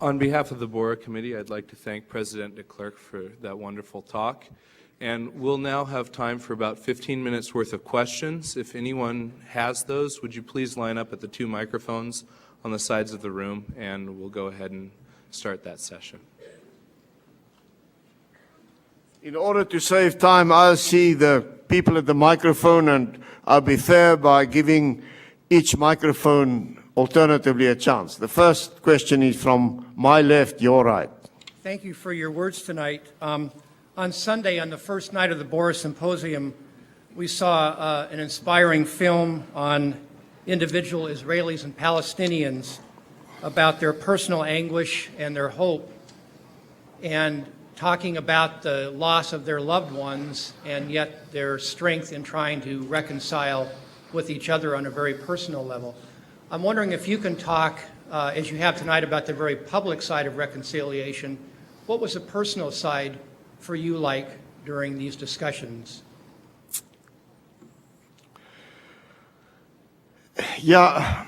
On behalf of the Borah Committee, I'd like to thank President de Klerk for that wonderful talk. And we'll now have time for about 15 minutes worth of questions. If anyone has those, would you please line up at the 2 microphones on the sides of the room, and we'll go ahead and start that session. In order to save time, I'll see the people at the microphone, and I'll be fair by giving each microphone alternatively a chance. The first question is from my left, your right. Thank you for your words tonight. On Sunday, on the first night of the Borah Symposium, we saw an inspiring film on individual Israelis and Palestinians about their personal anguish and their hope, and talking about the loss of their loved ones and yet their strength in trying to reconcile with each other on a very personal level. I'm wondering if you can talk, as you have tonight, about the very public side of reconciliation. What was the personal side for you like during these discussions? Yeah,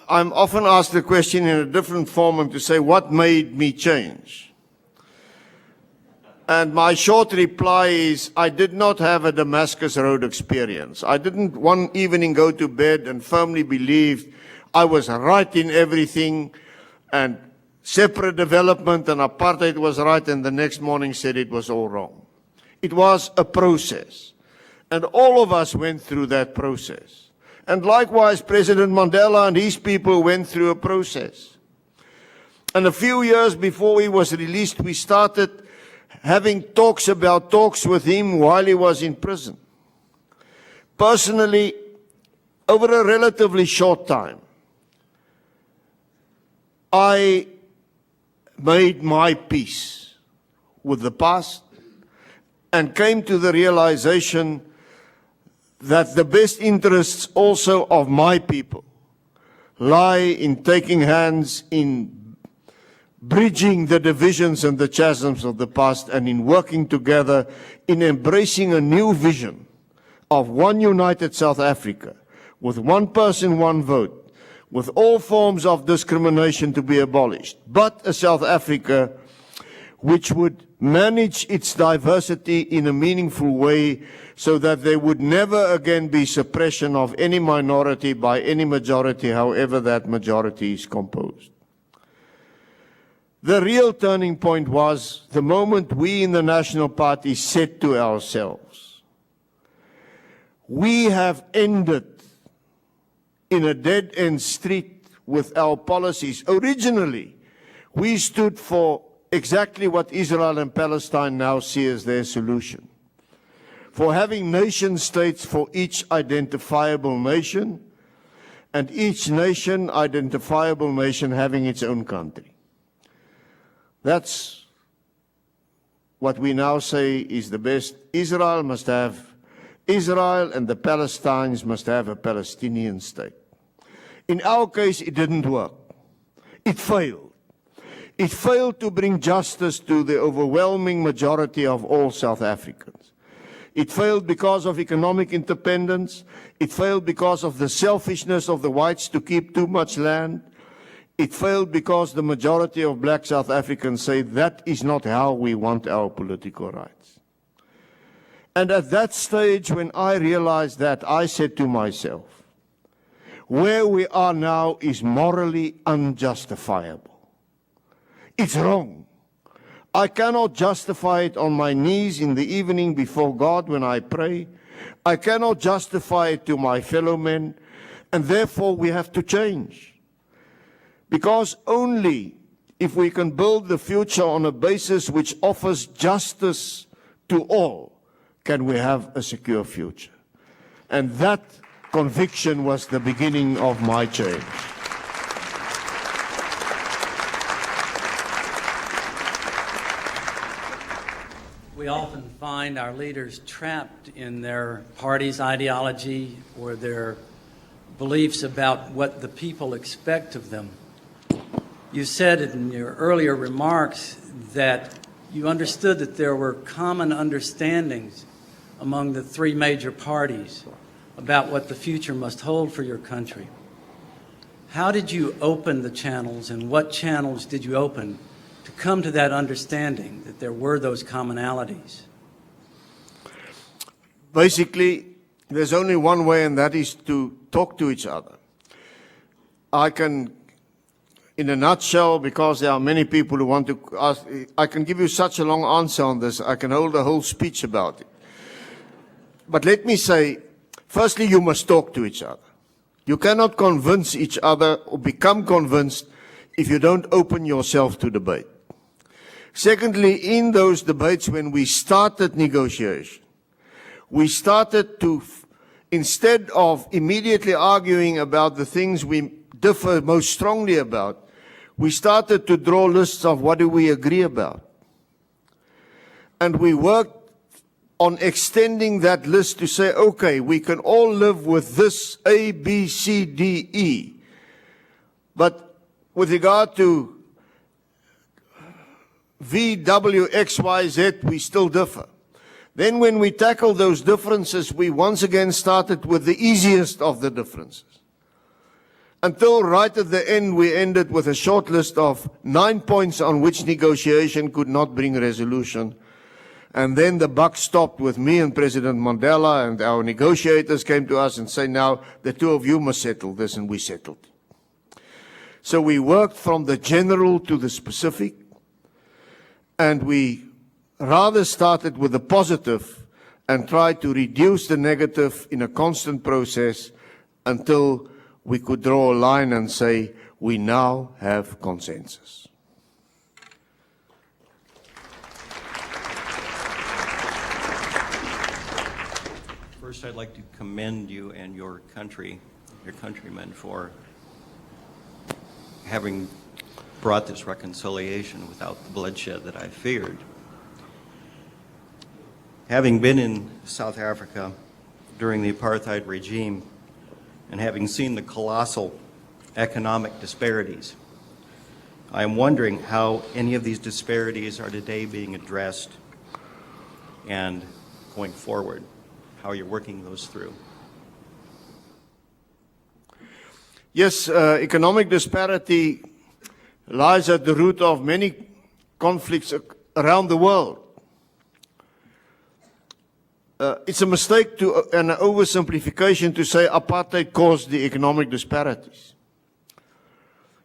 I'm often asked the question in a different form and to say, what made me change? And my short reply is, I did not have a Damascus Road experience. I didn't one evening go to bed and firmly believe I was right in everything, and separate development and apartheid was right, and the next morning said it was all wrong. It was a process, and all of us went through that process. And likewise, President Mandela and his people went through a process. And a few years before he was released, we started having talks with him while he was in prison. Personally, over a relatively short time, I made my peace with the past and came to the realization that the best interests also of my people lie in taking hands in bridging the divisions and the chasms of the past, and in working together in embracing a new vision of one united South Africa with one person, one vote, with all forms of discrimination to be abolished, but a South Africa which would manage its diversity in a meaningful way so that there would never again be suppression of any minority by any majority, however that majority is composed. The real turning point was the moment we in the National Party said to ourselves, we have ended in a dead-end street with our policies. Originally, we stood for exactly what Israel and Palestine now see as their solution. For having nation states for each identifiable nation, and each nation, identifiable nation, having its own country. That's what we now say is the best. Israel must have Israel, and the Palestinians must have a Palestinian state. In our case, it didn't work. It failed. It failed to bring justice to the overwhelming majority of all South Africans. It failed because of economic independence. It failed because of the selfishness of the whites to keep too much land. It failed because the majority of black South Africans say that is not how we want our political rights. And at that stage, when I realized that, I said to myself, where we are now is morally unjustifiable. It's wrong. I cannot justify it on my knees in the evening before God when I pray. I cannot justify it to my fellow men, and therefore we have to change. Because only if we can build the future on a basis which offers justice to all, can we have a secure future. And that conviction was the beginning of my change. We often find our leaders trapped in their party's ideology or their beliefs about what the people expect of them. You said in your earlier remarks that you understood that there were common understandings among the three major parties about what the future must hold for your country. How did you open the channels, and what channels did you open to come to that understanding that there were those commonalities? Basically, there's only one way, and that is to talk to each other. I can, in a nutshell, because there are many people who want to ask, I can give you such a long answer on this. I can hold a whole speech about it. But let me say, firstly, you must talk to each other. You cannot convince each other or become convinced if you don't open yourself to debate. Secondly, in those debates, when we started negotiation, we started to, instead of immediately arguing about the things we differ most strongly about, we started to draw lists of what do we agree about. And we worked on extending that list to say, okay, we can all live with this A, B, C, D, E. But with regard to V, W, X, Y, Z, we still differ. Then when we tackle those differences, we once again started with the easiest of the differences. Until right at the end, we ended with a short list of 9 points on which negotiation could not bring resolution. And then the buck stopped with me and President Mandela, and our negotiators came to us and said, now the two of you must settle this, and we settled. So we worked from the general to the specific, and we rather started with the positive and tried to reduce the negative in a constant process until we could draw a line and say, we now have consensus. First, I'd like to commend you and your country, your countrymen, for having brought this reconciliation without the bloodshed that I feared. Having been in South Africa during the apartheid regime and having seen the colossal economic disparities, I am wondering how any of these disparities are today being addressed and going forward, how you're working those through. Yes, economic disparity lies at the root of many conflicts around the world. It's a mistake to, and an oversimplification to say apartheid caused the economic disparities.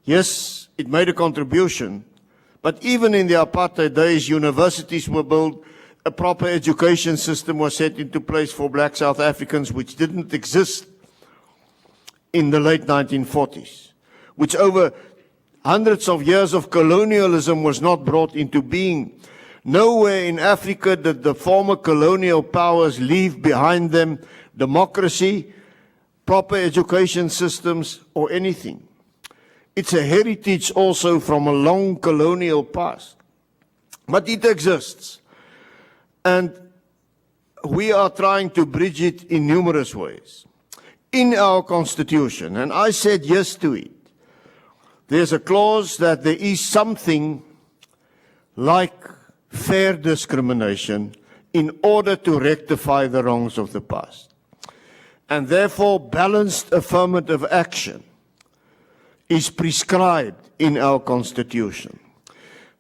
Yes, it made a contribution, but even in the apartheid days, universities were built, a proper education system was set into place for black South Africans, which didn't exist in the late 1940s, which over Hundreds of years of colonialism was not brought into being. Nowhere in Africa did the former colonial powers leave behind them democracy, proper education systems, or anything. It's a heritage also from a long colonial past. But it exists. And we are trying to bridge it in numerous ways. In our Constitution, and I said yes to it, there's a clause that there is something like fair discrimination in order to rectify the wrongs of the past. And therefore, balanced affirmative action is prescribed in our Constitution.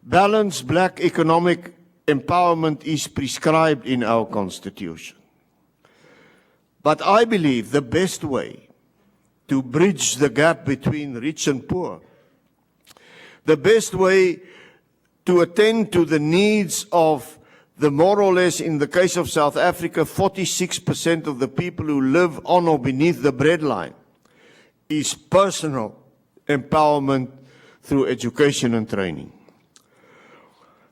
Balanced black economic empowerment is prescribed in our Constitution. But I believe the best way to bridge the gap between rich and poor, the best way to attend to the needs of the more or less, in the case of South Africa, 46% of the people who live on or beneath the breadline, is personal empowerment through education and training.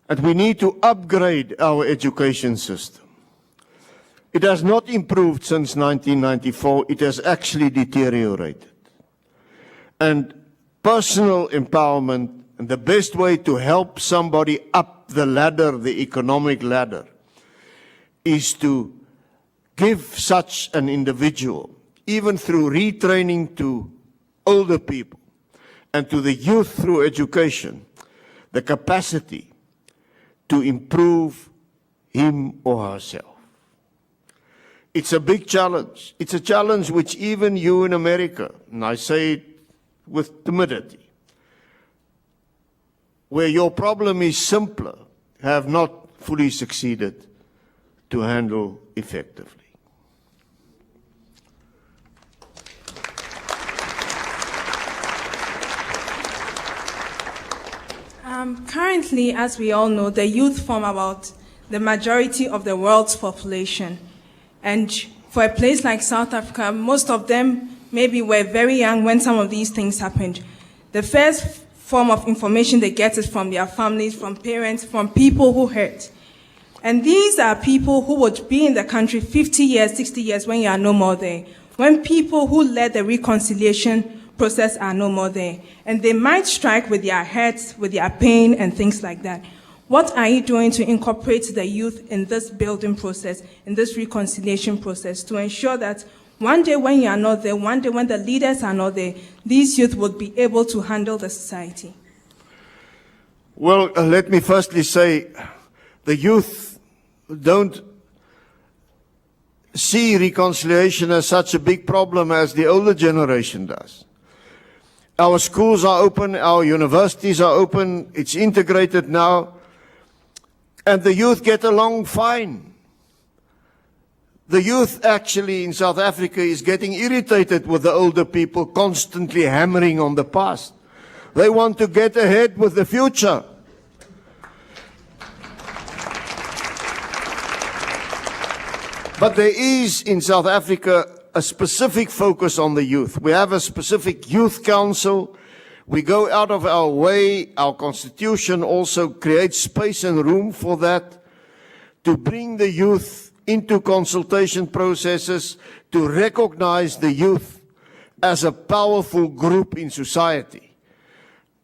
And we need to upgrade our education system. It has not improved since 1994. It has actually deteriorated. And personal empowerment, and the best way to help somebody up the ladder, the economic ladder, is to give such an individual, even through retraining to older people and to the youth through education, the capacity to improve him or herself. It's a big challenge. It's a challenge which even you in America, and I say it with timidity, where your problem is simpler, have not fully succeeded to handle effectively. Currently, as we all know, the youth form about the majority of the world's population. And for a place like South Africa, most of them maybe were very young when some of these things happened. The first form of information they get is from their families, from parents, from people who hurt. And these are people who would be in the country 50 years, 60 years when you are no more there. When people who led the reconciliation process are no more there. And they might strike with their hurts, with their pain, and things like that. What are you doing to incorporate the youth in this building process, in this reconciliation process, to ensure that one day when you are not there, one day when the leaders are not there, these youth would be able to handle the society? Well, let me firstly say, the youth don't see reconciliation as such a big problem as the older generation does. Our schools are open, our universities are open, it's integrated now, and the youth get along fine. The youth actually in South Africa is getting irritated with the older people constantly hammering on the past. They want to get ahead with the future. But there is in South Africa a specific focus on the youth. We have a specific youth council. We go out of our way. Our constitution also creates space and room for that, to bring the youth into consultation processes, to recognize the youth as a powerful group in society.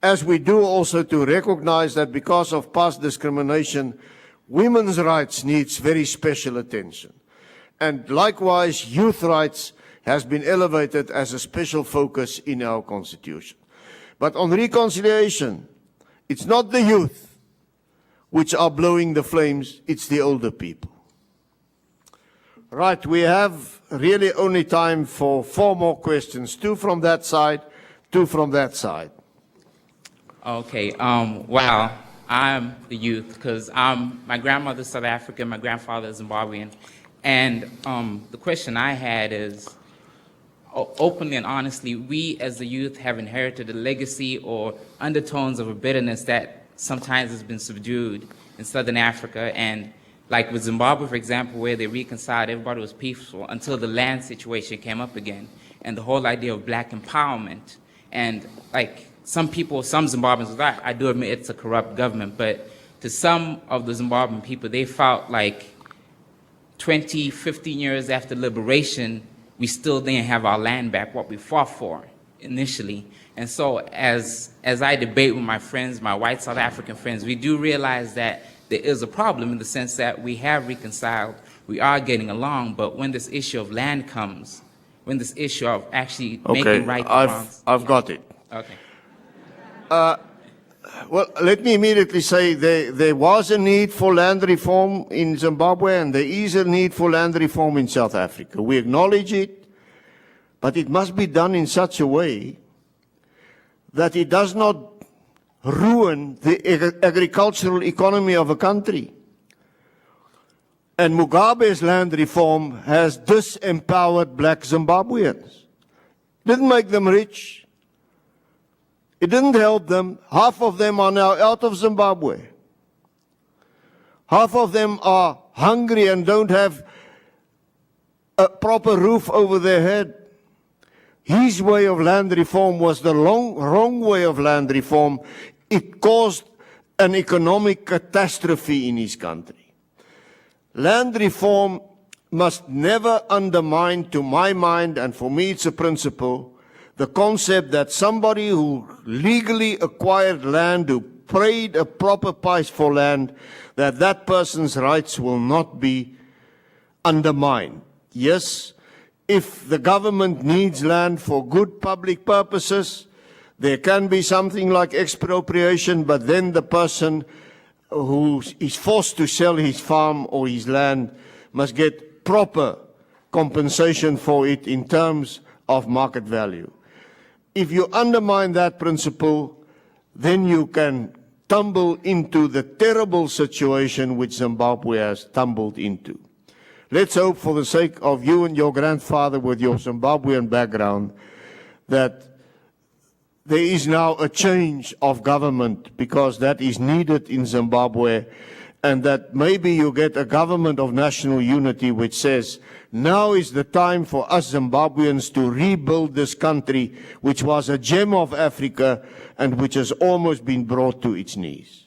As we do also to recognize that because of past discrimination, women's rights needs very special attention. And likewise, youth rights has been elevated as a special focus in our Constitution. But on reconciliation, it's not the youth which are blowing the flames, it's the older people. Right, we have really only time for 4 more questions. 2 from that side, 2 from that side. Okay, wow, I'm the youth because my grandmother's South African, my grandfather is Zimbabwean. And the question I had is, openly and honestly, we as the youth have inherited a legacy or undertones of a bitterness that sometimes has been subdued in Southern Africa. And like with Zimbabwe, for example, where they reconciled, everybody was peaceful until the land situation came up again. And the whole idea of black empowerment and like some people, some Zimbabweans, I do admit it's a corrupt government, but to some of the Zimbabwean people, they felt like 20, 15 years after liberation, we still didn't have our land back, what we fought for initially. And so as I debate with my friends, my white South African friends, we do realize that there is a problem in the sense that we have reconciled, we are getting along, but when this issue of land comes, when this issue of actually making right the wrongs. I've got it. Okay. Well, let me immediately say there was a need for land reform in Zimbabwe, and there is a need for land reform in South Africa. We acknowledge it, but it must be done in such a way that it does not ruin the agricultural economy of a country. And Mugabe's land reform has disempowered black Zimbabweans. Didn't make them rich. It didn't help them. Half of them are now out of Zimbabwe. Half of them are hungry and don't have a proper roof over their head. His way of land reform was the wrong way of land reform. It caused an economic catastrophe in his country. Land reform must never undermine, to my mind, and for me it's a principle, the concept that somebody who legally acquired land, who paid a proper price for land, that person's rights will not be undermined. Yes, if the government needs land for good public purposes, there can be something like expropriation, but then the person who is forced to sell his farm or his land must get proper compensation for it in terms of market value. If you undermine that principle, then you can tumble into the terrible situation which Zimbabwe has tumbled into. Let's hope, for the sake of you and your grandfather with your Zimbabwean background, that there is now a change of government, because that is needed in Zimbabwe, and that maybe you get a government of national unity which says, now is the time for us Zimbabweans to rebuild this country, which was a gem of Africa and which has almost been brought to its knees.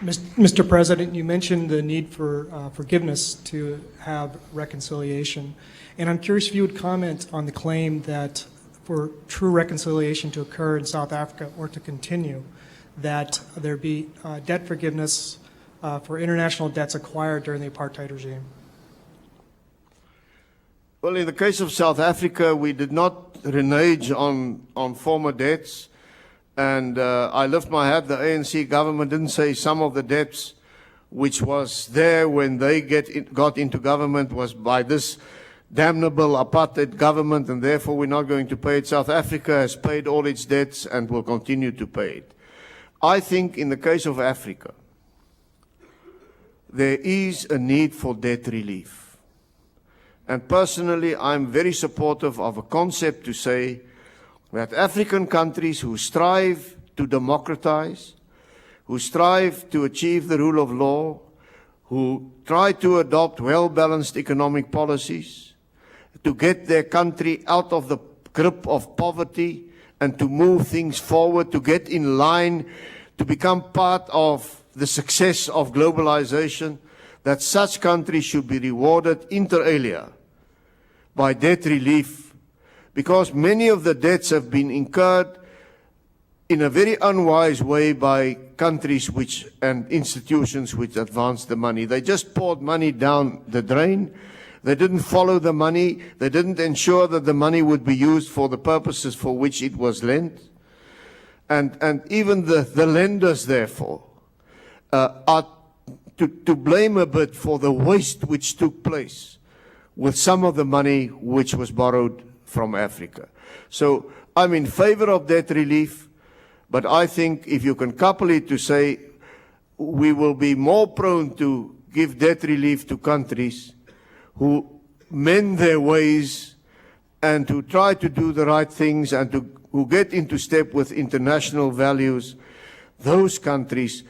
Mr. President, you mentioned the need for forgiveness to have reconciliation. And I'm curious if you would comment on the claim that for true reconciliation to occur in South Africa or to continue, that there be debt forgiveness for international debts acquired during the apartheid regime. Well, in the case of South Africa, we did not renege on former debts. And I lift my hat, the ANC government didn't say some of the debts which was there when they got into government was by this damnable apartheid government, and therefore we're not going to pay it. South Africa has paid all its debts and will continue to pay it. I think in the case of Africa, there is a need for debt relief. And personally, I'm very supportive of a concept to say that African countries who strive to democratize, who strive to achieve the rule of law, who try to adopt well-balanced economic policies, to get their country out of the grip of poverty and to move things forward, to get in line, to become part of the success of globalization, that such countries should be rewarded inter alia by debt relief, because many of the debts have been incurred in a very unwise way by countries and institutions which advanced the money. They just poured money down the drain. They didn't follow the money. They didn't ensure that the money would be used for the purposes for which it was lent. And even the lenders, therefore, are to blame a bit for the waste which took place with some of the money which was borrowed from Africa. So I'm in favor of debt relief, but I think if you can couple it to say we will be more prone to give debt relief to countries who mend their ways and to try to do the right things and who get into step with international values, those countries,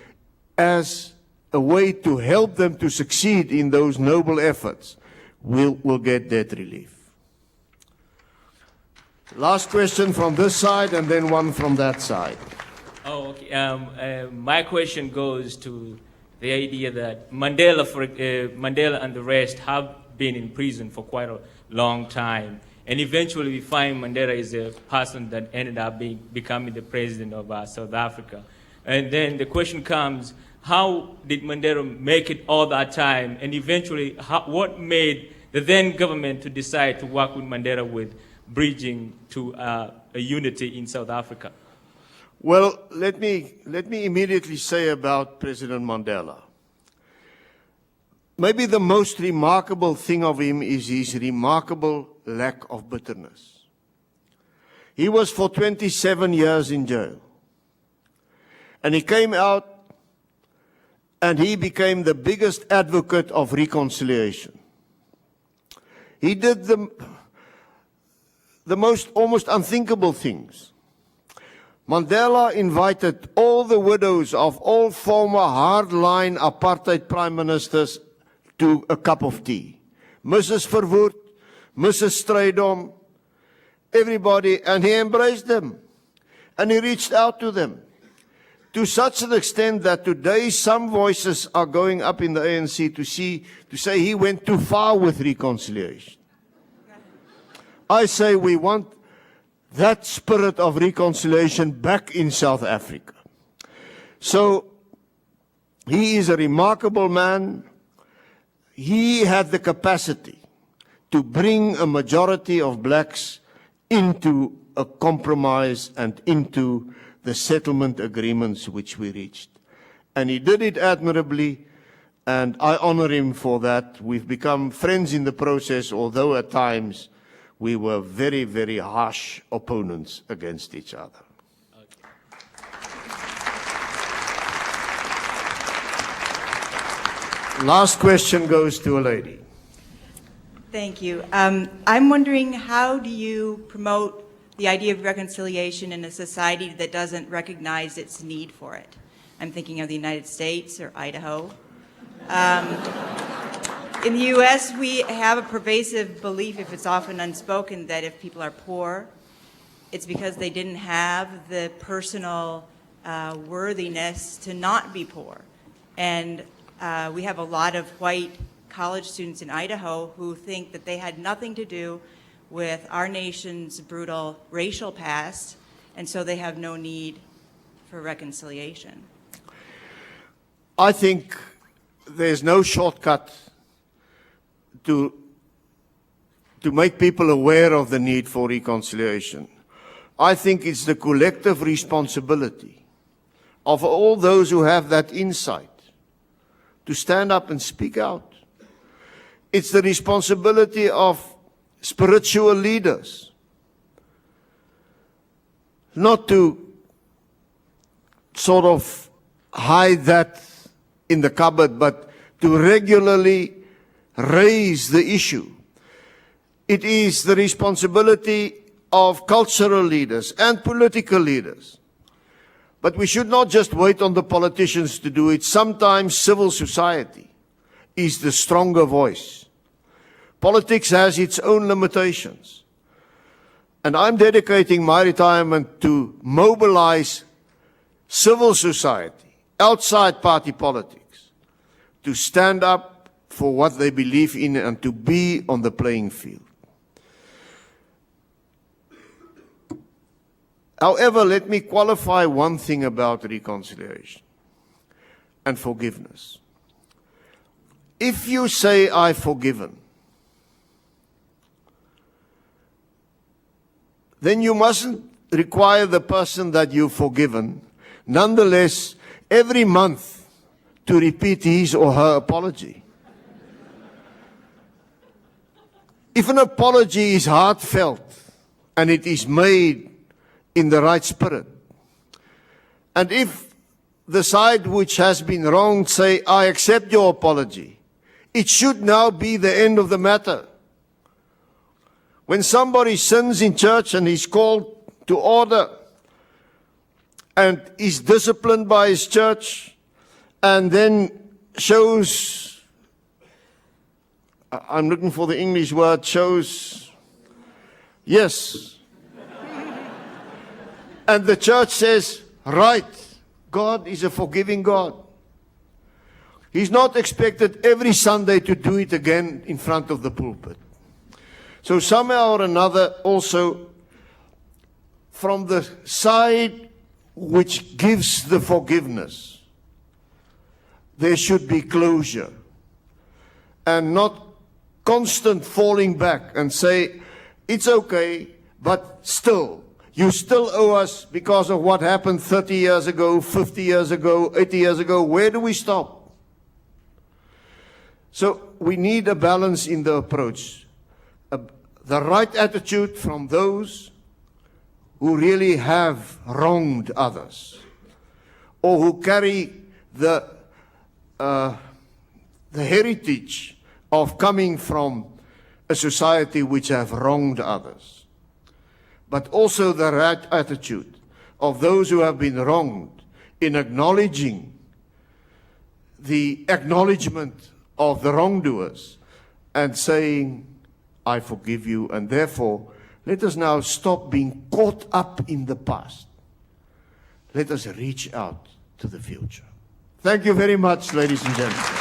as a way to help them to succeed in those noble efforts, will get debt relief. Last question from this side and then one from that side. Oh, okay. My question goes to the idea that Mandela and the rest have been in prison for quite a long time. And eventually we find Mandela is a person that ended up becoming the president of South Africa. And then the question comes, how did Mandela make it all that time? And eventually, what made the then government to decide to work with Mandela with bridging to a unity in South Africa? Well, let me immediately say about President Mandela. Maybe the most remarkable thing of him is his remarkable lack of bitterness. He was for 27 years in jail. And he came out and he became the biggest advocate of reconciliation. He did the most almost unthinkable things. Mandela invited all the widows of all former hardline apartheid prime ministers to a cup of tea. Mrs. Verwoerd, Mrs. Strydom, everybody, and he embraced them. And he reached out to them. To such an extent that today some voices are going up in the ANC to say he went too far with reconciliation. I say we want that spirit of reconciliation back in South Africa. So he is a remarkable man. He had the capacity to bring a majority of blacks into a compromise and into the settlement agreements which we reached. And he did it admirably, and I honor him for that. We've become friends in the process, although at times we were very, very harsh opponents against each other. Last question goes to a lady. Thank you. I'm wondering, how do you promote the idea of reconciliation in a society that doesn't recognize its need for it? I'm thinking of the United States or Idaho. In the U.S., we have a pervasive belief, if it's often unspoken, that if people are poor, it's because they didn't have the personal worthiness to not be poor. And we have a lot of white college students in Idaho who think that they had nothing to do with our nation's brutal racial past, and so they have no need for reconciliation. I think there's no shortcut to make people aware of the need for reconciliation. I think it's the collective responsibility of all those who have that insight to stand up and speak out. It's the responsibility of spiritual leaders not to sort of hide that in the cupboard, but to regularly raise the issue. It is the responsibility of cultural leaders and political leaders. But we should not just wait on the politicians to do it. Sometimes civil society is the stronger voice. Politics has its own limitations. And I'm dedicating my retirement to mobilize civil society, outside party politics, to stand up for what they believe in and to be on the playing field. However, let me qualify one thing about reconciliation and forgiveness. If you say, I've forgiven, then you mustn't require the person that you've forgiven, nonetheless, every month to repeat his or her apology. If an apology is heartfelt and it is made in the right spirit, and if the side which has been wronged say, I accept your apology, it should now be the end of the matter. When somebody sins in church and is called to order and is disciplined by his church and then shows I'm looking for the English word, shows yes. And the church says, right, God is a forgiving God. He's not expected every Sunday to do it again in front of the pulpit. So somehow or another, also, from the side which gives the forgiveness, there should be closure and not constant falling back and say, it's okay, but still, you still owe us because of what happened 30 years ago, 50 years ago, 80 years ago. Where do we stop? So we need a balance in the approach. The right attitude from those who really have wronged others, or who carry the heritage of coming from a society which have wronged others. But also the right attitude of those who have been wronged in acknowledging the acknowledgement of the wrongdoers and saying, I forgive you, and therefore let us now stop being caught up in the past. Let us reach out to the future. Thank you very much, ladies and gentlemen.